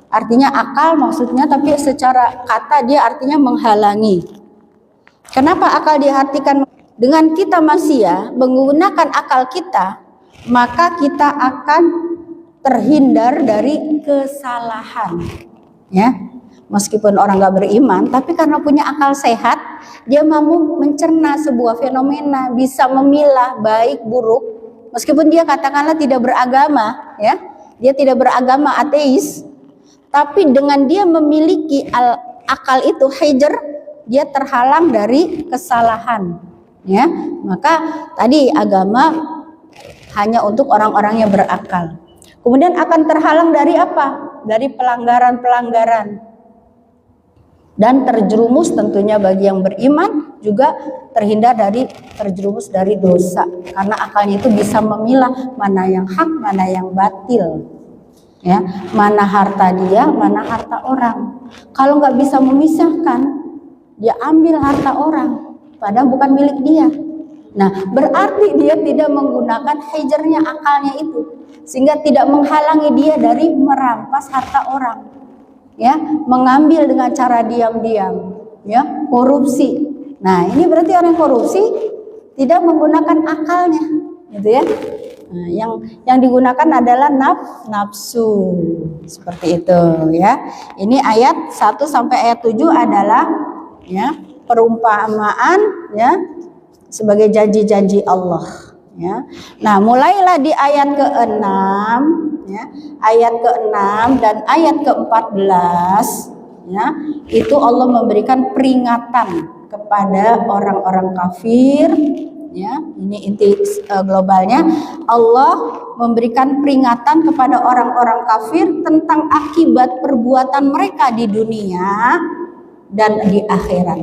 Artinya akal maksudnya, tapi secara kata dia artinya menghalangi. Kenapa akal diartikan? Dengan kita manusia menggunakan akal kita, maka kita akan terhindar dari kesalahan. Ya. Meskipun orang nggak beriman, tapi karena punya akal sehat, dia mampu mencerna sebuah fenomena, bisa memilah baik buruk. Meskipun dia katakanlah tidak beragama, ya, dia tidak beragama, ateis, tapi dengan dia memiliki akal itu hijr, dia terhalang dari kesalahan. Ya, maka tadi agama hanya untuk orang-orang yang berakal. Kemudian akan terhalang dari apa? Dari pelanggaran-pelanggaran. Dan terjerumus tentunya bagi yang beriman juga terhindar dari terjerumus dari dosa. Karena akalnya itu bisa memilah mana yang hak, mana yang batil. Ya, mana harta dia, mana harta orang. Kalau nggak bisa memisahkan, dia ambil harta orang, padahal bukan milik dia. Nah, berarti dia tidak menggunakan hijrnya akalnya itu, sehingga tidak menghalangi dia dari merampas harta orang. Ya, mengambil dengan cara diam-diam, ya, korupsi. Nah, ini berarti orang korupsi tidak menggunakan akalnya, gitu ya. Nah, yang digunakan adalah nafsu, seperti itu, ya. Ini ayat 1 sampai ayat 7 adalah, ya, perumpamaan ya sebagai janji-janji Allah ya. Nah, mulailah di ayat ke-6 ya, ayat ke-6 dan ayat ke-14 ya, itu Allah memberikan peringatan kepada orang-orang kafir ya. Ini inti globalnya, Allah memberikan peringatan kepada orang-orang kafir tentang akibat perbuatan mereka di dunia dan di akhirat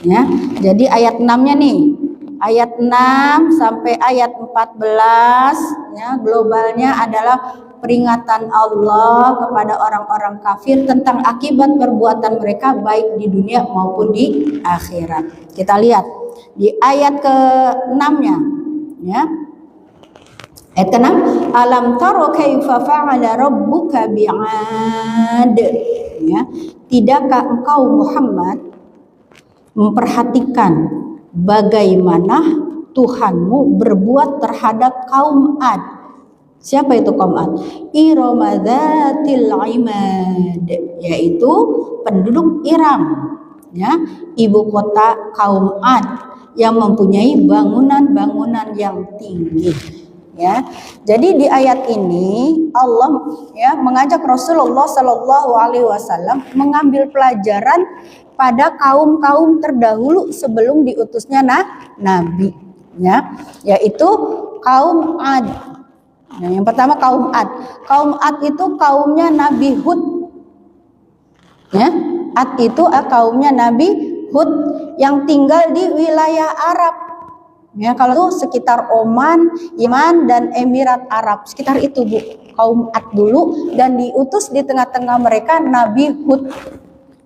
ya. Jadi ayat 6-nya nih, ayat 6 sampai ayat 14 ya, globalnya adalah peringatan Allah kepada orang-orang kafir tentang akibat perbuatan mereka baik di dunia maupun di akhirat. Kita lihat di ayat ke-6-nya ya. Ayat ke-6, alam taro kaifa fa'ala rabbuka bi'ad ya. Tidakkah engkau Muhammad memperhatikan bagaimana Tuhanmu berbuat terhadap kaum Ad? Siapa itu kaum Ad? Irama dzatil imad, yaitu penduduk Iram ya, ibu kota kaum Ad yang mempunyai bangunan-bangunan yang tinggi ya. Jadi di ayat ini Allah ya mengajak Rasulullah Shallallahu Alaihi Wasallam mengambil pelajaran pada kaum-kaum terdahulu sebelum diutusnya Nabi ya, yaitu kaum Ad. Nah, yang pertama kaum Ad. Kaum Ad itu kaumnya Nabi Hud ya. Ad itu kaumnya Nabi Hud yang tinggal di wilayah Arab ya. Kalau itu sekitar Oman, Yaman dan Emirat Arab, sekitar itu Bu, kaum Ad dulu, dan diutus di tengah-tengah mereka Nabi Hud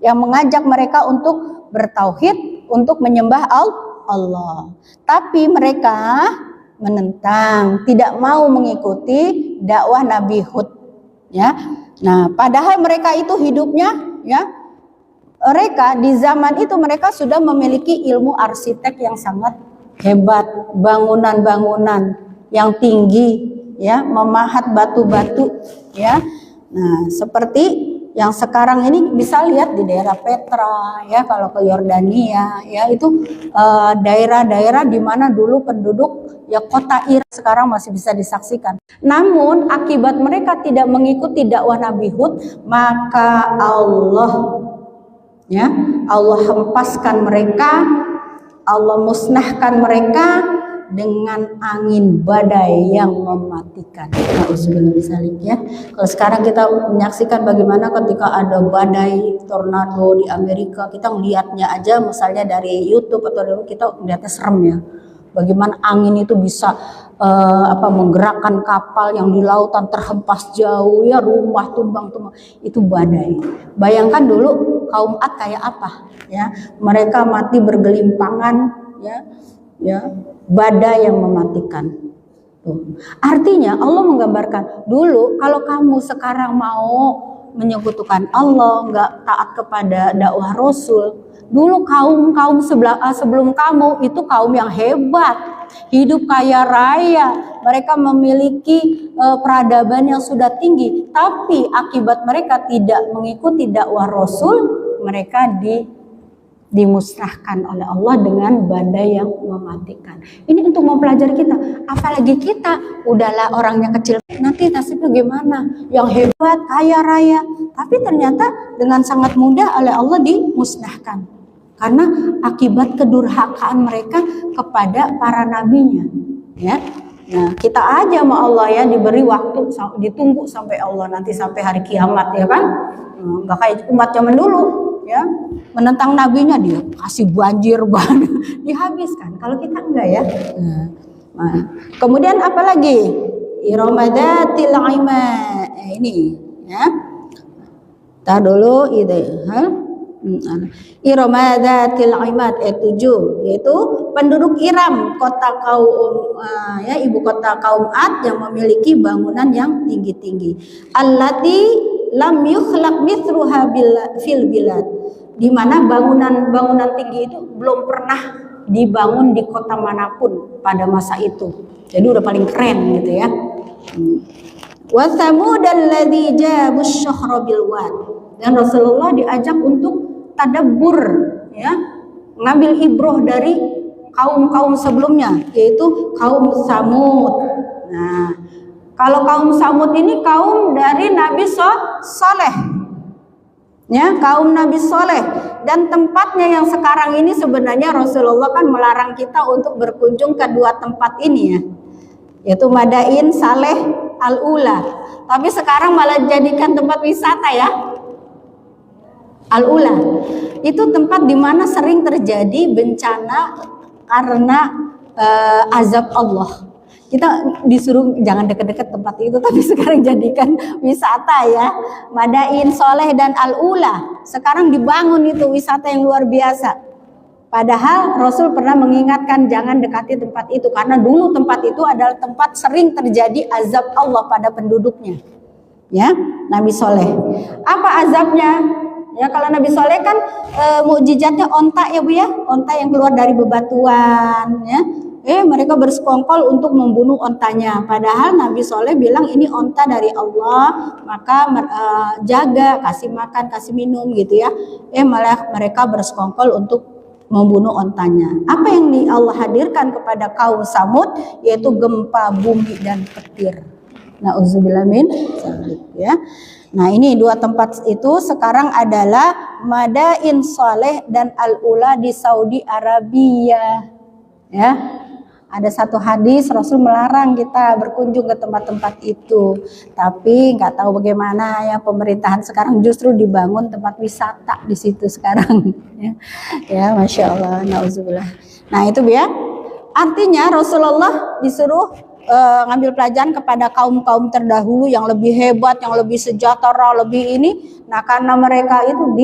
yang mengajak mereka untuk bertauhid, untuk menyembah Allah. Tapi mereka menentang, tidak mau mengikuti dakwah Nabi Hud ya. Nah, padahal mereka itu hidupnya ya, mereka di zaman itu mereka sudah memiliki ilmu arsitek yang sangat hebat, bangunan-bangunan yang tinggi ya, memahat batu-batu ya. Nah, seperti yang sekarang ini bisa lihat di daerah Petra ya, kalau ke Yordania ya, itu daerah-daerah di mana dulu penduduk ya kota Irak sekarang masih bisa disaksikan. Namun akibat mereka tidak mengikuti dakwah Nabi Hud, maka Allah ya, Allah hempaskan mereka, Allah musnahkan mereka dengan angin badai yang mematikan. Nauzubillah ya. Kalau sekarang kita menyaksikan bagaimana ketika ada badai tornado di Amerika, kita melihatnya aja misalnya dari YouTube atau kita melihatnya serem ya. Bagaimana angin itu bisa menggerakkan kapal yang di lautan terhempas jauh ya, rumah tumbang-tumbang, itu badai. Bayangkan dulu kaum Ad kayak apa ya, mereka mati bergelimpangan ya, badai yang mematikan. Tuh. Artinya Allah menggambarkan dulu kalau kamu sekarang mau menyekutukan Allah, nggak taat kepada dakwah Rasul, dulu kaum sebelum kamu itu kaum yang hebat, hidup kaya raya, mereka memiliki peradaban yang sudah tinggi, tapi akibat mereka tidak mengikuti dakwah Rasul, mereka dimusnahkan oleh Allah dengan badai yang mematikan. Ini untuk mempelajari kita, apalagi kita udahlah orangnya kecil, nanti nasibnya gimana? Yang hebat, kaya raya, tapi ternyata dengan sangat mudah oleh Allah dimusnahkan karena akibat kedurhakaan mereka kepada para nabinya. Ya, nah kita aja sama Allah ya diberi waktu, ditunggu sampai Allah nanti sampai hari kiamat ya kan? Nggak kayak umat zaman dulu. Ya, menentang nabinya dia kasih banjir dihabiskan. Kalau kita enggak ya. Nah, kemudian apa lagi? Iromadzatil imad. Ini ya. Tar dulu itu, Iromadzatil imad 7, yaitu penduduk Iram, kota kaum ya, ibu kota kaum Ad yang memiliki bangunan yang tinggi-tinggi. Allati lam yukhlaq mithluha fil bilad, di mana bangunan tinggi itu belum pernah dibangun di kota manapun pada masa itu. Jadi udah paling keren gitu ya. Wa thamud alladzi jabu asy-syahra bil wad. Dan Rasulullah diajak untuk tadabbur ya, ngambil ibroh dari kaum-kaum sebelumnya, yaitu kaum Samud. Nah, kalau kaum Samud ini kaum dari Nabi Soleh, ya, kaum Nabi Soleh. Dan tempatnya yang sekarang ini sebenarnya Rasulullah kan melarang kita untuk berkunjung ke dua tempat ini ya, yaitu Madain Saleh Al-Ula. Tapi sekarang malah jadikan tempat wisata ya, Al-Ula. Itu tempat di mana sering terjadi bencana karena azab Allah. Kita disuruh jangan dekat-dekat tempat itu, tapi sekarang jadikan wisata ya. Madain Soleh dan Al-Ula sekarang dibangun, itu wisata yang luar biasa. Padahal Rasul pernah mengingatkan jangan dekati tempat itu, karena dulu tempat itu adalah tempat sering terjadi azab Allah pada penduduknya. Ya, Nabi Soleh. Apa azabnya? Ya, kalau Nabi Soleh kan mukjizatnya onta ya Bu ya, onta yang keluar dari bebatuan ya. Mereka bersekongkol untuk membunuh ontanya. Padahal Nabi Soleh bilang ini onta dari Allah, maka jaga, kasih makan, kasih minum gitu ya. Malah mereka bersekongkol untuk membunuh ontanya. Apa yang Allah hadirkan kepada kaum Samud, yaitu gempa bumi dan petir. Nauzubillah min dzalik ya. Nah, ini dua tempat itu sekarang adalah Madain Saleh dan Al-Ula di Saudi Arabia. Ya. Ada satu hadis Rasul melarang kita berkunjung ke tempat-tempat itu. Tapi nggak tahu bagaimana ya, pemerintahan sekarang justru dibangun tempat wisata di situ sekarang. Ya, Masya Allah, nauzubillah. Nah itu ya, artinya Rasulullah disuruh ngambil pelajaran kepada kaum-kaum terdahulu yang lebih hebat, yang lebih sejahtera, lebih ini. Nah karena mereka itu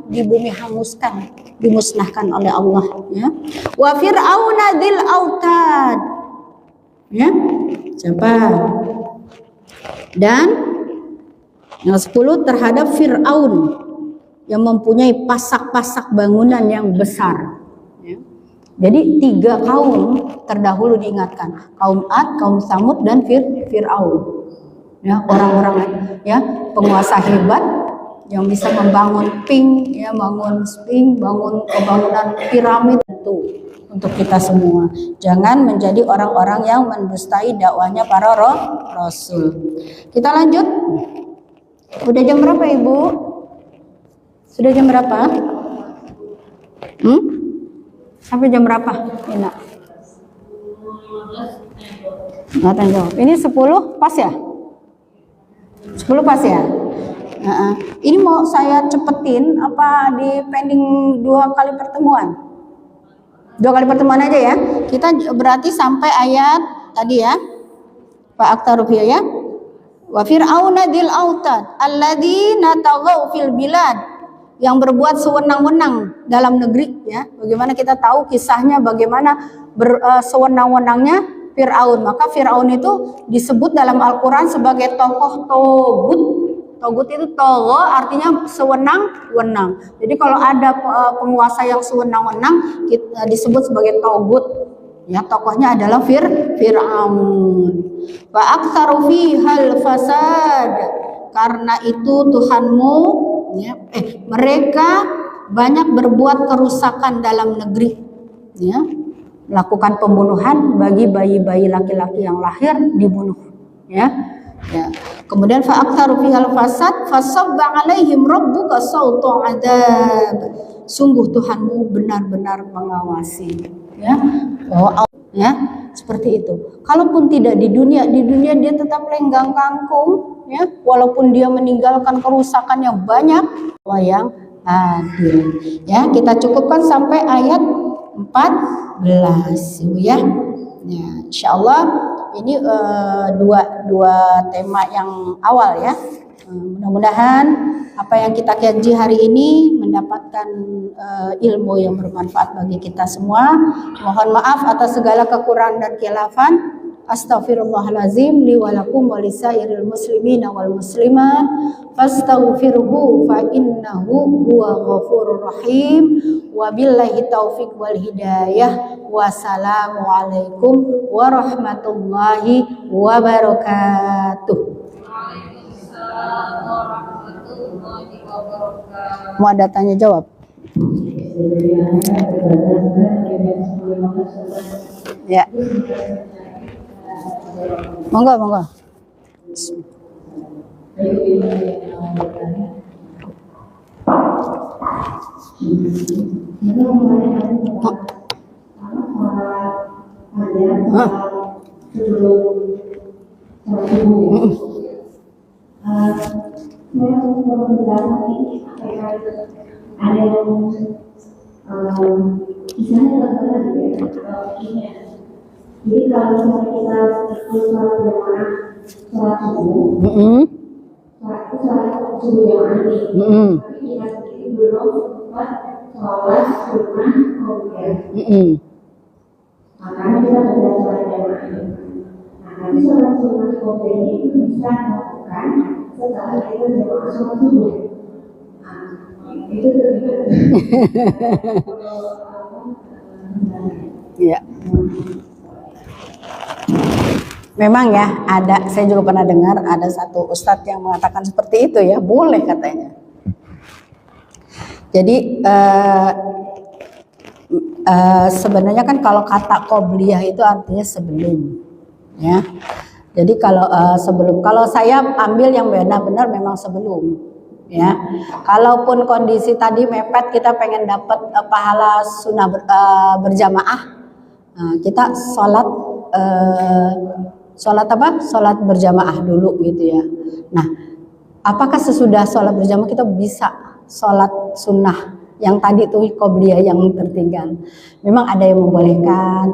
di bumi hanguskan, dimusnahkan oleh Allah ya. Wa fir'auna dzil autad ya, siapa? Dan yang 10 terhadap Fir'aun yang mempunyai pasak-pasak bangunan yang besar ya. Jadi 3 kaum terdahulu diingatkan, kaum Ad, kaum Samud dan Fir'aun ya, orang-orang ya penguasa hebat yang bisa membangun ya, bangun bangunan piramid itu untuk kita semua. Jangan menjadi orang-orang yang mendustai dakwahnya para rasul. Kita lanjut. Udah jam berapa Ibu? Sudah jam berapa? Sampai jam berapa? Ina? Nggak jawab. Ini 10 pas ya? 10 pas ya? Ini mau saya cepetin apa di pending 2 kali pertemuan? 2 kali pertemuan aja ya. Kita berarti sampai ayat tadi ya, Pak Aktarufiya ya. Wa fir'auna dzil autad alladzina taghaw fil bilad, yang berbuat sewenang-wenang dalam negeri ya. Bagaimana kita tahu kisahnya, bagaimana sewenang-wenangnya Fir'aun. Maka Fir'aun itu disebut dalam Al-Quran sebagai tokoh Togut. Togut itu togo artinya sewenang-wenang. Jadi kalau ada penguasa yang sewenang-wenang disebut sebagai Togut. Ya, tokohnya adalah Fir'aun. Wa aktsaru fihal fasad, karena itu Tuhanmu ya, mereka banyak berbuat kerusakan dalam negeri ya, melakukan pembunuhan bagi bayi-bayi laki-laki yang lahir, dibunuh ya. Ya. Kemudian fa aktsaru fihal fasad fasabba alaihim rabbuka sautu adzab, sungguh Tuhanmu benar-benar mengawasi ya. Ya, seperti itu. Kalaupun tidak di dunia dia tetap lenggang kangkung ya, walaupun dia meninggalkan kerusakan yang banyak. Allah yang adil ya. Kita cukupkan sampai ayat 14 ya. Ya, insyaallah ini dua tema yang awal ya. Mudah-mudahan apa yang kita kaji hari ini mendapatkan ilmu yang bermanfaat bagi kita semua. Mohon maaf atas segala kekurangan dan khilafan. Astaghfirullahalazim li wa lakum wa lisairil muslimina wal muslimat fastaghfiruhu fa innahu huwa ghafurur rahim. Wabillahi taufiq wal hidayah. Wassalamualaikum warahmatullahi wabarakatuh. Mau ada tanya jawab? Ya. Monggo, monggo. Ada yang misalnya jadi kalau misalnya kita sholat jamaah sholat subuh, sholat subuh jamaah nih, tapi kita sendiri belum sempat sholat sunnah qobliyah. Makanya kita sudah sholat jamaah ini. Nah, tapi sholat sunnah qobliyah itu bisa dilakukan setelah kita jamaah sholat subuh. Itu terlibat. Ya. Memang ya ada, saya juga pernah dengar ada satu ustadz yang mengatakan seperti itu ya, boleh katanya. Jadi sebenarnya kan kalau kata qobliyah itu artinya sebelum, ya. Jadi kalau sebelum, kalau saya ambil yang benar-benar memang sebelum, ya. Kalaupun kondisi tadi mepet, kita pengen dapat pahala sunnah berjamaah, nah, kita sholat apa? Sholat berjamaah dulu gitu ya. Nah, apakah sesudah sholat berjamaah kita bisa sholat sunnah yang tadi tuh qobliyah yang tertinggal? Memang ada yang membolehkan.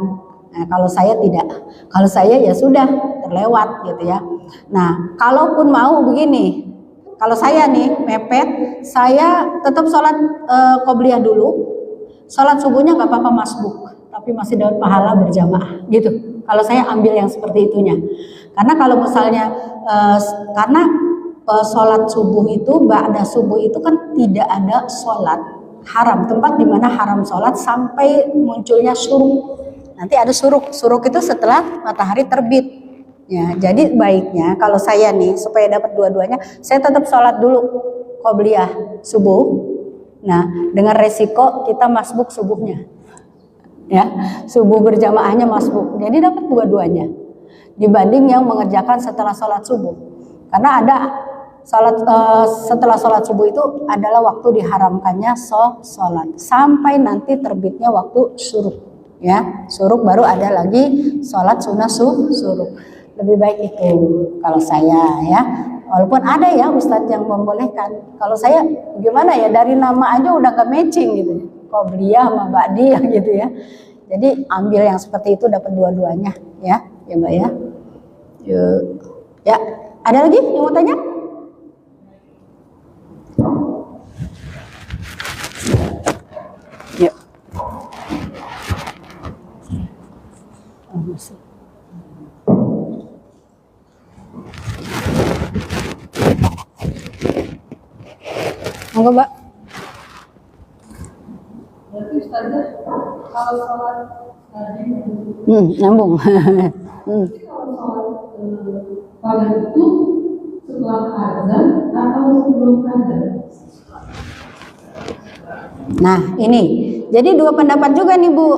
Nah, kalau saya tidak. Kalau saya ya sudah terlewat gitu ya. Nah, kalaupun mau begini, kalau saya nih mepet, saya tetap sholat qobliyah dulu. Sholat subuhnya nggak apa-apa masbuk, tapi masih dapat pahala berjamaah gitu. Kalau saya ambil yang seperti itunya, karena kalau misalnya sholat subuh itu, ba'da subuh itu kan tidak ada sholat haram, tempat di mana haram sholat sampai munculnya syuruk. Nanti ada syuruk itu setelah matahari terbit. Ya, jadi baiknya kalau saya nih supaya dapat dua-duanya, saya tetap sholat dulu qobliyah subuh. Nah, dengan resiko kita masbuk subuhnya. Ya, subuh berjamaahnya masbuk, jadi dapat dua-duanya dibanding yang mengerjakan setelah sholat subuh, karena ada sholat setelah sholat subuh itu adalah waktu diharamkannya sholat sampai nanti terbitnya waktu syuruk, ya, syuruk baru ada lagi sholat sunnah syuruk. Lebih baik itu kalau saya, ya, walaupun ada ya ustadz yang membolehkan. Kalau saya gimana ya, dari nama aja udah gak matching gitu, qobliyah sama ba'diyah gitu ya. Jadi ambil yang seperti itu dapat dua-duanya, ya, ya Mbak ya. Yuk. Ya, ada lagi yang mau tanya? Yuk. Monggo Mbak. Berarti Ustazah, kalau sholat nyambung. Jadi kalau sholat pada itu setelah azan atau sebelum azan? Nah ini, jadi dua pendapat juga nih Bu,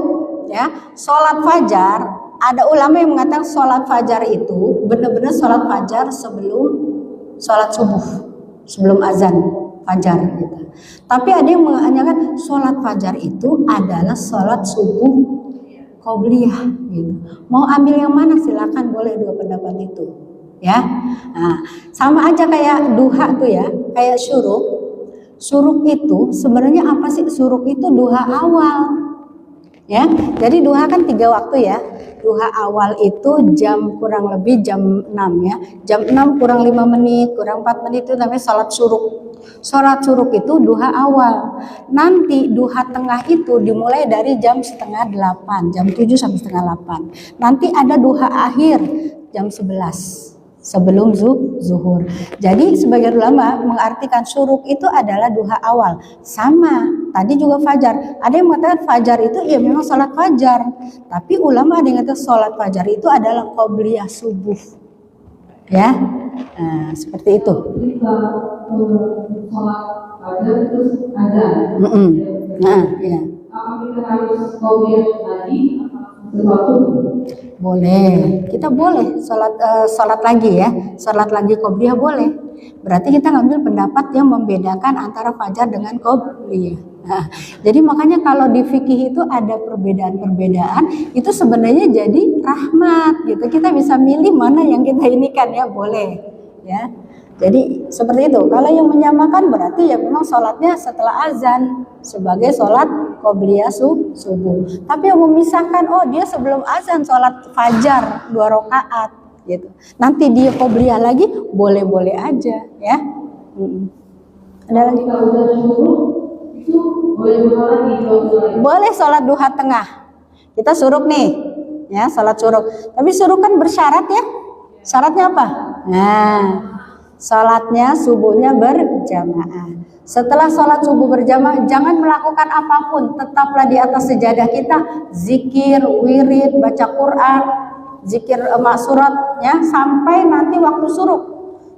ya. Sholat fajar, ada ulama yang mengatakan sholat fajar itu benar-benar sholat fajar sebelum sholat subuh, sebelum azan fajar gitu. Tapi ada yang mengatakan sholat fajar itu adalah sholat subuh qobliyah gitu. Mau ambil yang mana silakan, boleh dua pendapat itu, ya. Nah, sama aja kayak duha tuh ya, kayak syuruk. Syuruk itu sebenarnya apa sih? Syuruk itu duha awal, ya. Jadi duha kan 3 waktu ya. Duha awal itu jam kurang lebih jam 6 ya. Jam 6 kurang 5 menit, kurang 4 menit itu namanya salat syuruk. Salat syuruk itu duha awal. Nanti duha tengah itu dimulai dari jam setengah 8, jam 7 sampai setengah 8. Nanti ada duha akhir jam 11 sebelum zuhur. Jadi sebagian ulama mengartikan syuruk itu adalah duha awal. Sama, tadi juga fajar. Ada yang mengatakan fajar itu ya memang sholat fajar. Tapi ulama ada yang mengatakan sholat fajar itu adalah qobliyah subuh. Ya, nah, seperti itu. Jadi kalau sholat fajar terus azan. Nah, ya. Apa kita harus qobliyah lagi sesuatu? Boleh. Kita boleh salat lagi ya. Salat lagi qobliyah boleh. Berarti kita ngambil pendapat yang membedakan antara fajar dengan qobliyah. Nah, jadi makanya kalau di fikih itu ada perbedaan-perbedaan, itu sebenarnya jadi rahmat gitu. Kita bisa milih mana yang kita inikan ya, boleh ya. Jadi seperti itu. Kalau yang menyamakan berarti ya memang sholatnya setelah azan sebagai sholat qobliyah subuh. Tapi yang memisahkan, oh dia sebelum azan sholat fajar 2 rakaat gitu. Nanti dia qobliyah lagi, boleh-boleh aja ya. Ada lagi? Kalau udah subuh itu boleh duha lagi. Boleh sholat duha tengah. Kita suruk nih, ya sholat suruk. Tapi suruk kan bersyarat ya. Syaratnya apa? Nah, sholatnya subuhnya berjamaah. Setelah sholat subuh berjamaah, jangan melakukan apapun. Tetaplah di atas sejadah kita, zikir, wirid, baca Quran, zikir maksurat, ya sampai nanti waktu suruk.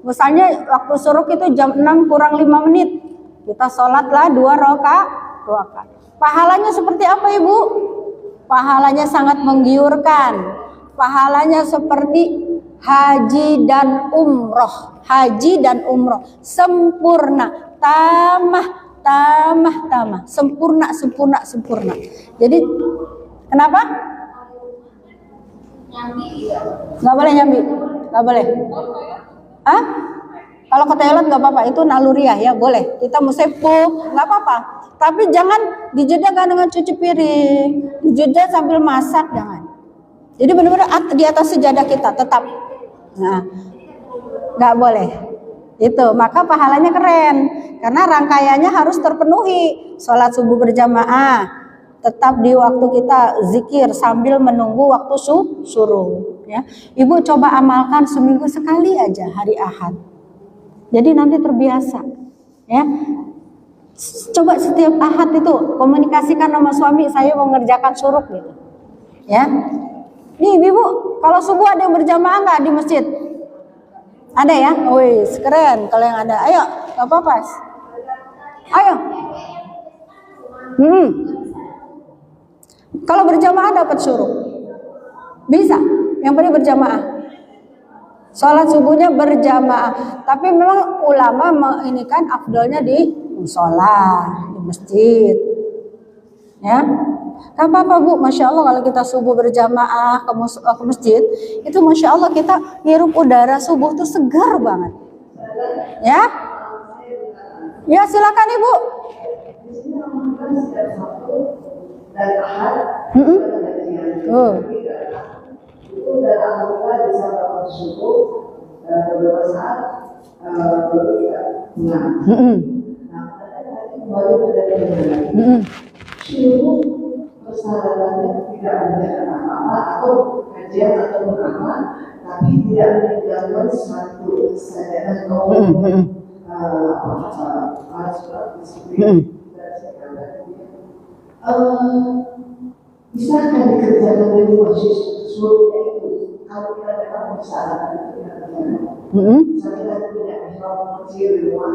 Misalnya waktu suruk itu jam 6 kurang 5 menit. Kita sholatlah 2 rakaat. Pahalanya seperti apa Ibu? Pahalanya sangat menggiurkan. Pahalanya seperti haji dan umroh. Haji dan umroh sempurna, tamah, sempurna. Jadi kenapa? Nggak boleh nyambi, nggak boleh. Ah? Kalau ke toilet nggak apa-apa, itu naluriah ya, boleh. Kita musepuk, nggak apa-apa. Tapi jangan dijedakan dengan cuci piring, dijeda sambil masak, jangan. Jadi benar-benar di atas sejadah kita tetap. Nah, nggak boleh. Itu maka pahalanya keren, karena rangkaiannya harus terpenuhi. Sholat subuh berjamaah, tetap di waktu kita zikir sambil menunggu waktu suruh. Ya, Ibu coba amalkan seminggu sekali aja hari Ahad. Jadi nanti terbiasa, ya. Coba setiap Ahad itu komunikasikan sama suami, saya mau ngerjakan suruk gitu, ya. Nih Ibu, kalau subuh ada yang berjamaah nggak di masjid? Ada ya? Wih, keren kalau yang ada. Ayo, nggak apa-apa. Ayo. Kalau berjamaah dapat suruk. Bisa. Yang penting berjamaah. Sholat subuhnya berjamaah. Tapi memang ulama ini kan afdolnya di musola, di masjid. Ya. Gak apa-apa Bu, Masya Allah kalau kita subuh berjamaah ke masjid, itu Masya Allah kita ngirup udara subuh tuh segar banget. Ya, ya silakan Ibu. Persyaratannya tidak ada apa-apa atau kajian atau apa, tapi tidak meninggalkan satu kesadaran misalkan dikerjakan dari masjid surutnya itu, kalau kita memang persyaratan itu tidak terjadi. Misalnya kita tidak bisa mengecil di rumah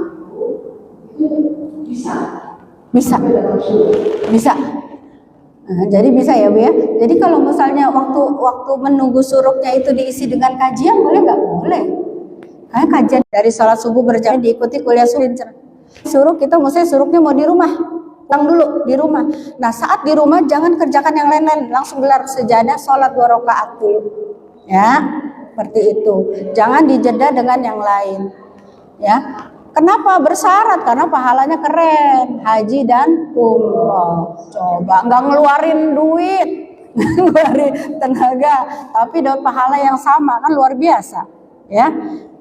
itu bisa. Nah, jadi bisa ya Bu ya. Jadi kalau misalnya waktu menunggu suruknya itu diisi dengan kajian, boleh nggak? Boleh. Kayak kajian dari sholat subuh berjamaah diikuti kuliah suruk, kita maksudnya suruknya mau di rumah, pulang dulu di rumah. Nah saat di rumah jangan kerjakan yang lain-lain, langsung gelar sejadah sholat 2 rakaat dulu. Ya, seperti itu. Jangan dijeda dengan yang lain. Ya. Kenapa bersyarat? Karena pahalanya keren, haji dan umroh. Coba nggak ngeluarin duit, ngeluarin tenaga, tapi dapat pahala yang sama, kan luar biasa, ya.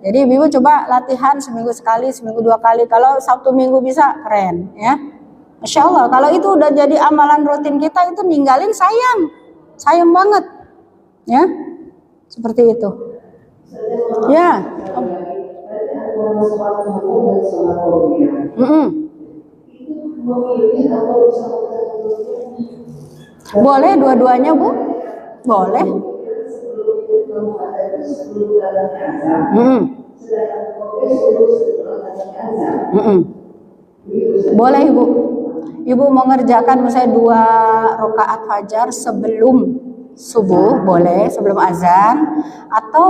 Jadi Ibu coba latihan seminggu sekali, seminggu 2 kali. Kalau Sabtu Minggu bisa, keren, ya. Masya Allah. Kalau itu udah jadi amalan rutin kita, itu ninggalin sayang banget, ya. Seperti itu, ya. Boleh dua-duanya Bu, boleh. Boleh Ibu. ibu mengerjakan misalnya 2 rakaat fajar sebelum subuh, boleh sebelum azan, atau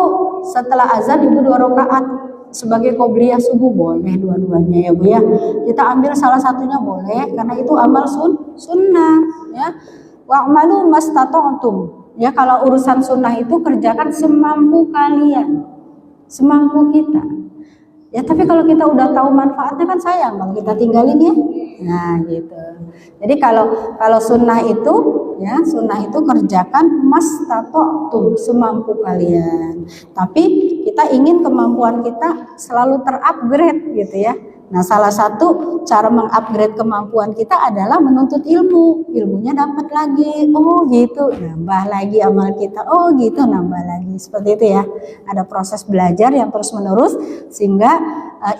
setelah azan ibu 2 rakaat sebagai qobliyah subuh, boleh dua-duanya ya Bu ya. Kita ambil salah satunya boleh karena itu amal sunnah ya. Wa'malu mastata'tum. Ya, kalau urusan sunnah itu kerjakan semampu kalian, semampu kita. Ya, tapi kalau kita udah tahu manfaatnya kan sayang kalau kita tinggalin ya. Nah, gitu. Jadi kalau sunnah itu ya, sunnah itu kerjakan mastata'tum, semampu kalian. Tapi kita ingin kemampuan kita selalu terupgrade gitu ya. Nah, salah satu cara mengupgrade kemampuan kita adalah menuntut ilmu. Ilmunya dapat lagi, oh gitu, nambah lagi amal kita, oh gitu, nambah lagi. Seperti itu ya. Ada proses belajar yang terus menerus sehingga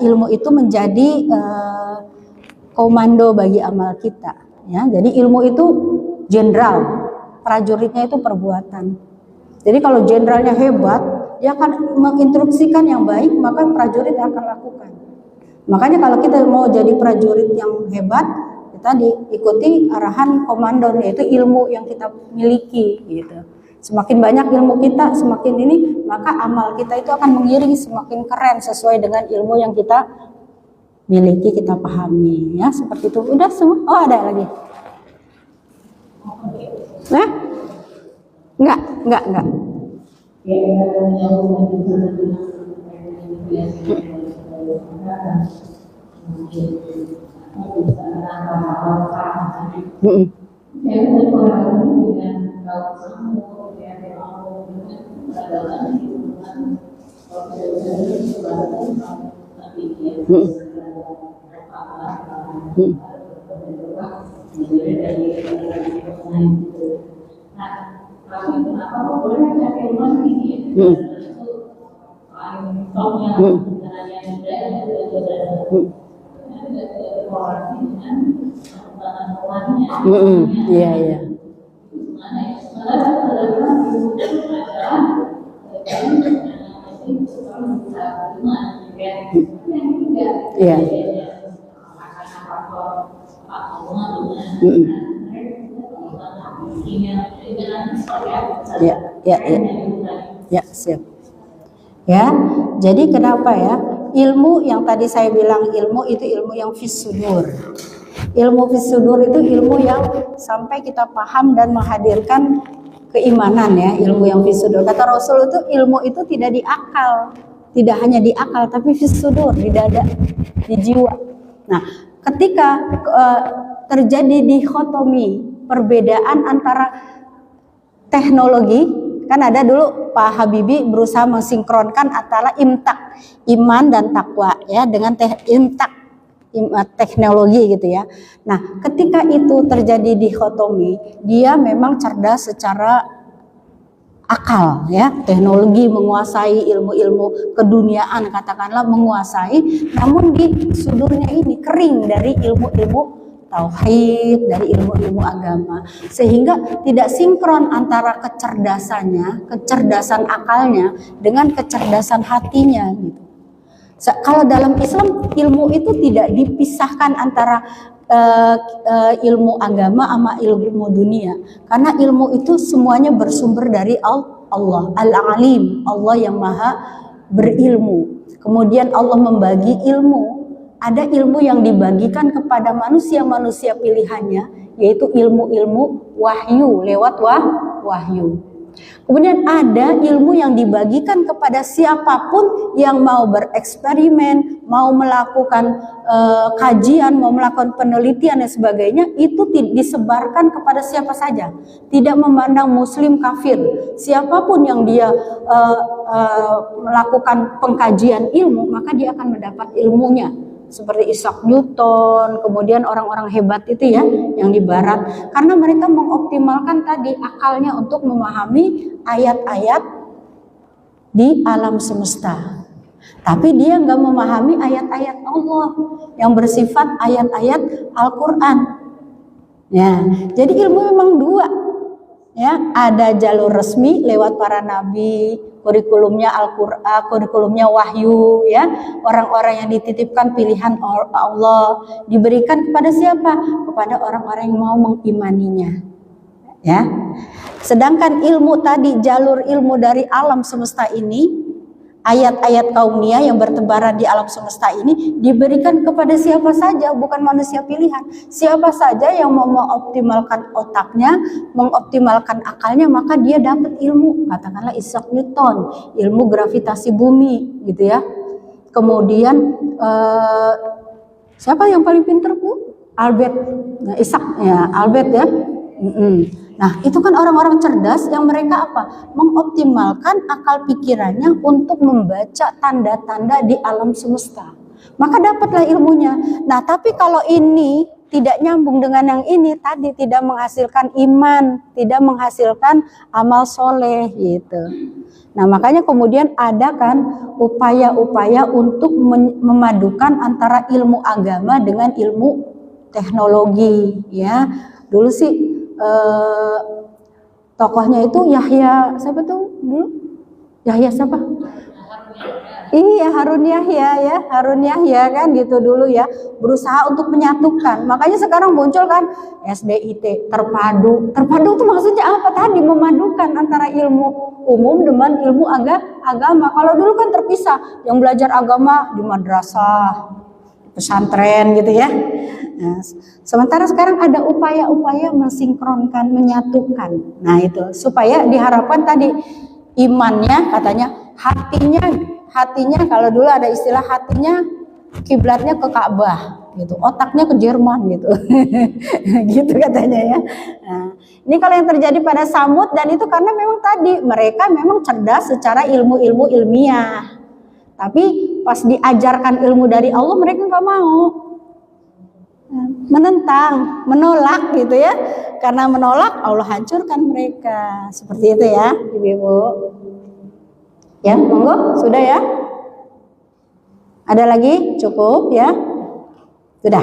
ilmu itu menjadi komando bagi amal kita. Ya, jadi ilmu itu jenderal, prajuritnya itu perbuatan. Jadi kalau jenderalnya hebat, dia akan menginstruksikan yang baik, maka prajurit akan lakukan. Makanya kalau kita mau jadi prajurit yang hebat, kita diikuti arahan komando, yaitu ilmu yang kita miliki gitu. Semakin banyak ilmu kita, semakin ini, maka amal kita itu akan mengiring semakin keren sesuai dengan ilmu yang kita miliki, kita pahami ya, seperti itu. Udah semua? Oh, ada lagi. Nah? Enggak. Iya. Iya. Ya, siap. Ya, jadi kenapa ya? Ilmu yang tadi saya bilang ilmu itu ilmu yang fis-sudur. Ilmu fis-sudur itu ilmu yang sampai kita paham dan menghadirkan keimanan ya, ilmu yang fis-sudur. Kata Rasul itu ilmu itu tidak di akal, tidak hanya di akal tapi fis-sudur, di dada, di jiwa. Nah, ketika terjadi dikotomi, perbedaan antara teknologi, kan ada dulu Pak Habibie berusaha mensinkronkan antara imtak, iman dan takwa ya dengan teknologi gitu ya. Nah, ketika itu terjadi dikotomi, dia memang cerdas secara akal ya, teknologi menguasai, ilmu-ilmu keduniaan katakanlah menguasai, namun di sudurnya ini kering dari ilmu-ilmu tauhid, dari ilmu-ilmu agama, sehingga tidak sinkron antara kecerdasan akalnya dengan kecerdasan hatinya gitu. Kalau dalam Islam ilmu itu tidak dipisahkan antara ilmu agama sama ilmu dunia, karena ilmu itu semuanya bersumber dari Allah, Al-Alim, Allah yang maha berilmu. Kemudian Allah membagi ilmu. Ada ilmu yang dibagikan kepada manusia-manusia pilihannya, yaitu ilmu-ilmu wahyu, lewat wahyu. Kemudian ada ilmu yang dibagikan kepada siapapun yang mau bereksperimen, mau melakukan kajian, mau melakukan penelitian dan sebagainya, itu disebarkan kepada siapa saja. Tidak memandang muslim kafir, siapapun yang dia melakukan pengkajian ilmu, maka dia akan mendapat ilmunya. Seperti Isaac Newton, kemudian orang-orang hebat itu ya, yang di barat, karena mereka mengoptimalkan tadi akalnya untuk memahami ayat-ayat di alam semesta. Tapi dia nggak memahami ayat-ayat Allah yang bersifat ayat-ayat Al-Quran. Ya, jadi ilmu memang dua. Ya, ada jalur resmi lewat para nabi, kurikulumnya Al-Qur'an, kurikulumnya wahyu ya. Orang-orang yang dititipkan pilihan Allah diberikan kepada siapa? Kepada orang-orang yang mau mengimaninya. Ya. Sedangkan ilmu tadi, jalur ilmu dari alam semesta ini, ayat-ayat kauniyah yang bertebaran di alam semesta ini diberikan kepada siapa saja, bukan manusia pilihan. Siapa saja yang mau mengoptimalkan otaknya, mengoptimalkan akalnya, maka dia dapat ilmu. Katakanlah Isaac Newton, ilmu gravitasi bumi, gitu ya. Kemudian siapa yang paling pintar, Bu? Albert, Isaac ya, Albert ya. Nah, itu kan orang-orang cerdas yang mereka apa? Mengoptimalkan akal pikirannya untuk membaca tanda-tanda di alam semesta. Maka dapatlah ilmunya. Nah, tapi kalau ini tidak nyambung dengan yang ini tadi, tidak menghasilkan iman, tidak menghasilkan amal soleh gitu. Nah, makanya kemudian ada kan upaya-upaya untuk memadukan antara ilmu agama dengan ilmu teknologi ya. Dulu sih tokohnya itu Yahya, siapa tuh dulu? Yahya siapa? Iya, Harun Yahya ya, Harun Yahya kan gitu dulu ya, berusaha untuk menyatukan. Makanya sekarang muncul kan SDIT, terpadu. Terpadu itu maksudnya apa tadi? Memadukan antara ilmu umum dengan ilmu agama. Kalau dulu kan terpisah, yang belajar agama di madrasah, pesantren gitu ya. Nah, sementara sekarang ada upaya-upaya mensinkronkan, menyatukan. Nah itu supaya diharapkan tadi imannya, katanya hatinya kalau dulu ada istilah hatinya kiblatnya ke Ka'bah gitu, otaknya ke Jerman gitu. Gitu katanya ya. Nah, ini kalau yang terjadi pada Samud, dan itu karena memang tadi mereka memang cerdas secara ilmu-ilmu ilmiah. Tapi pas diajarkan ilmu dari Allah mereka nggak mau, menentang, menolak gitu ya. Karena menolak Allah hancurkan mereka. Seperti itu ya, Ibu-ibu. Ya, monggo, sudah ya? Ada lagi? Cukup ya? Sudah.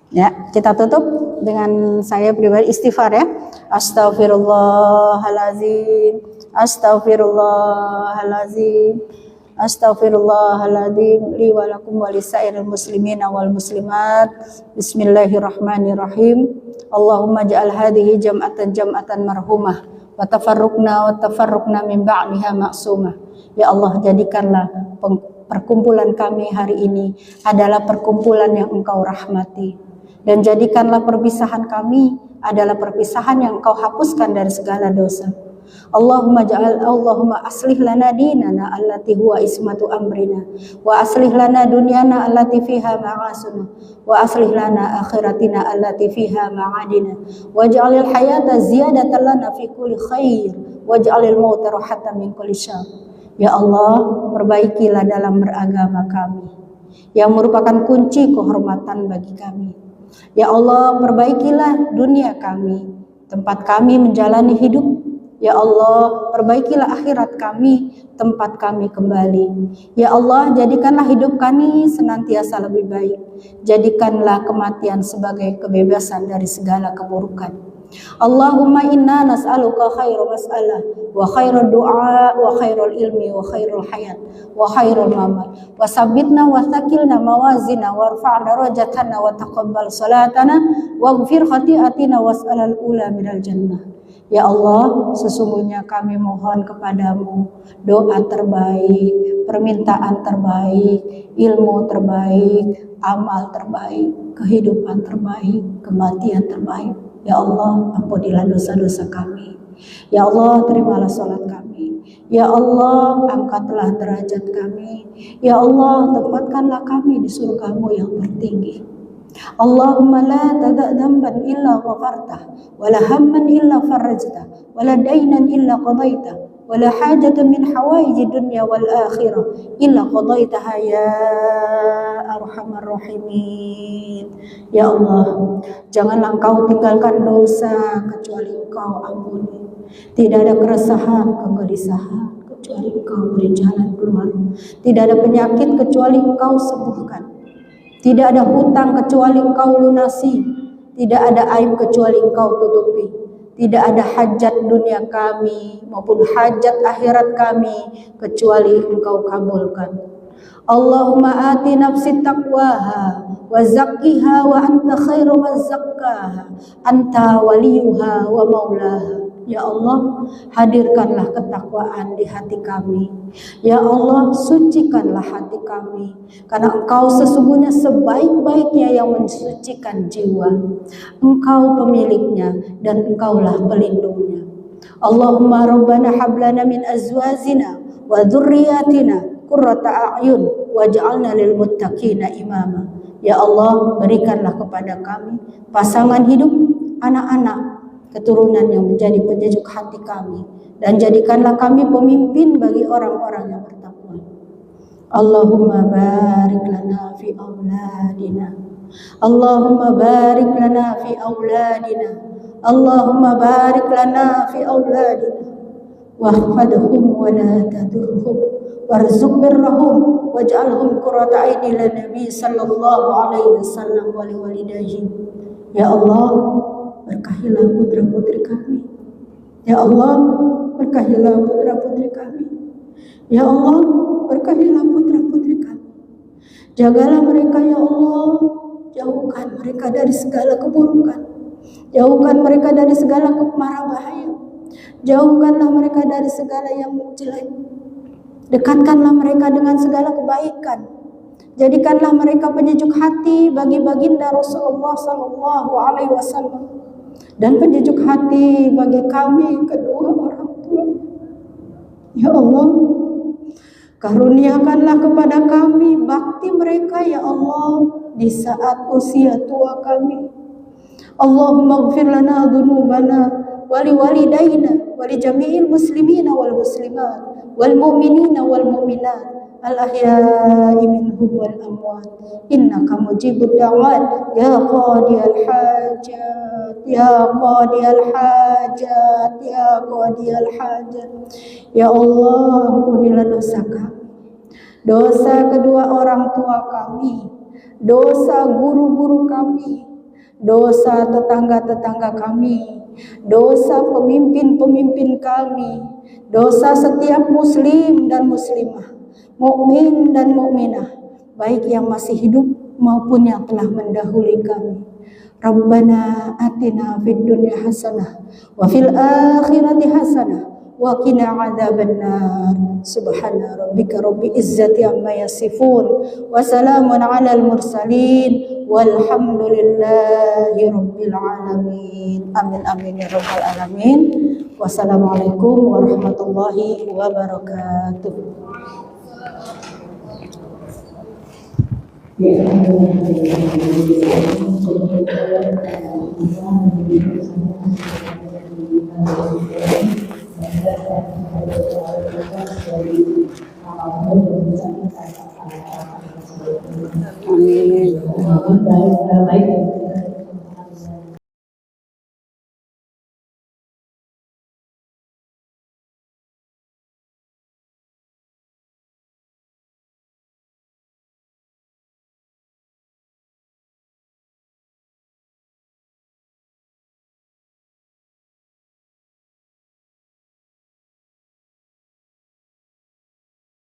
Ya, kita tutup dengan saya pribadi istighfar ya. Astaghfirullahalazim. Astaghfirullahalazim. Astaghfirullahaladzim li wa lakum wa lisairil muslimina wal muslimat. Bismillahirrahmanirrahim. Allahumma ja'al hadhihi jam'atan marhumah wa tafarruqna min ba'liha ma'sumah. Ya Allah, jadikanlah perkumpulan kami hari ini adalah perkumpulan yang Engkau rahmati, dan jadikanlah perpisahan kami adalah perpisahan yang Engkau hapuskan dari segala dosa. Allahumma aslih lana dinana allati huwa ismatu amrina, wa aslih lana dunyana allati fiha ma'asuna, wa aslih lana akhiratina allati fiha ma'adina, waj'alil hayata ziyadatan lana fi kulli khair, waj'alil mauta rahatan min kulli syarr. Ya Allah, perbaikilah dalam beragama kami yang merupakan kunci kehormatan bagi kami. Ya Allah, perbaikilah dunia kami, tempat kami menjalani hidup. Ya Allah, perbaikilah akhirat kami, tempat kami kembali. Ya Allah, jadikanlah hidup kami senantiasa lebih baik. Jadikanlah kematian sebagai kebebasan dari segala keburukan. Allahumma inna nas'aluka khairu mas'alah wa khairul du'a wa khairul ilmi wa khairul hayat wa khairul mamat wa sabbitna wa thaqilna mawazina wa rfa'na darajatana wa taqabbal salatana wa ghfir khati'atina was'alal ula minal jannah. Ya Allah, sesungguhnya kami mohon kepadamu doa terbaik, permintaan terbaik, ilmu terbaik, amal terbaik, kehidupan terbaik, kematian terbaik. Ya Allah, ampunilah dosa-dosa kami. Ya Allah, terimalah salat kami. Ya Allah, angkatlah derajat kami. Ya Allah, tempatkanlah kami di surgamu yang tertinggi. Allahumma la tada' dhanban illa ghafartah, wa la hamman illa farajtah, wa la daynan illa qadaitah, wa la hajatan min hawaiji dunya wal akhirah illa qadaitaha ya arhamar rahimin. Ya Allah, janganlah Engkau tinggalkan dosa kecuali Engkau ampuni. Tidak ada keresahan, kegelisahan kecuali Engkau beri jalan keluar. Tidak ada penyakit kecuali Engkau sembuhkan. Tidak ada hutang kecuali Engkau lunasi. Tidak ada aib kecuali Engkau tutupi. Tidak ada hajat dunia kami maupun hajat akhirat kami kecuali Engkau kabulkan. Allahumma ati nafsi taqwaha wa zakkiha wa anta khairu man zakkaha anta waliyuha wa maulaha. Ya Allah, hadirkanlah ketakwaan di hati kami. Ya Allah, sucikanlah hati kami, karena Engkau sesungguhnya sebaik-baiknya yang mensucikan jiwa. Engkau pemiliknya dan Engkaulah pelindungnya. Allahumma rabbana hablana min azwajina wa dzurriyyatina qurrata a'yun waj'alna lil muttaqina imama. Ya Allah, berikanlah kepada kami pasangan hidup, anak-anak, keturunan yang menjadi penyejuk hati kami, dan jadikanlah kami pemimpin bagi orang-orang yang bertakwa. Allahumma barik lana fi auladina. Allahumma barik lana fi auladina. Allahumma barik lana fi auladina. Wahfadhum wa la tadurhum warzuq birrahum waj'alhum qurrata aini lin nabi sallallahu alaihi wasallam wa liwalidayhi. Ya Allah, berkahilah putra-putri kami. Ya Allah, berkahilah putra-putri kami. Ya Allah, berkahilah putra-putri kami. Jagalah mereka ya Allah. Jauhkan mereka dari segala keburukan. Jauhkan mereka dari segala mara bahaya. Jauhkanlah mereka dari segala yang jelek. Dekatkanlah mereka dengan segala kebaikan. Jadikanlah mereka penyejuk hati bagi baginda Rasulullah sallallahu alaihi wasallam, dan penyejuk hati bagi kami kedua orang tua. Ya Allah, karuniakanlah kepada kami bakti mereka ya Allah di saat usia tua kami. Allahumma ighfir lana dzunubana wa liwalidayna wa li jami'il muslimina wal muslimat wal mu'minina wal mu'minat al-ahya'i minhum wal amwat innaka mujibud da'wat ya qadiyal hajat ya qadiyal hajat ya qadiyal hajat. Ya Allah, ampunilah dosa kami, dosa kedua orang tua kami, dosa guru-guru kami, dosa tetangga-tetangga kami, dosa pemimpin-pemimpin kami, dosa setiap muslim dan muslimah, mukmin dan mukminah, baik yang masih hidup maupun yang telah mendahului kami. Rabbana atina fid dunya hasanah wa fil akhirati hasanah wa qina adzabannar. Subhana rabbika rabbil izzati amma yasifun wa salamun alal mursalin walhamdulillahi rabbil alamin. Amin amin ya rabbal alamin. Wassalamualaikum warahmatullahi wabarakatuh. Baik.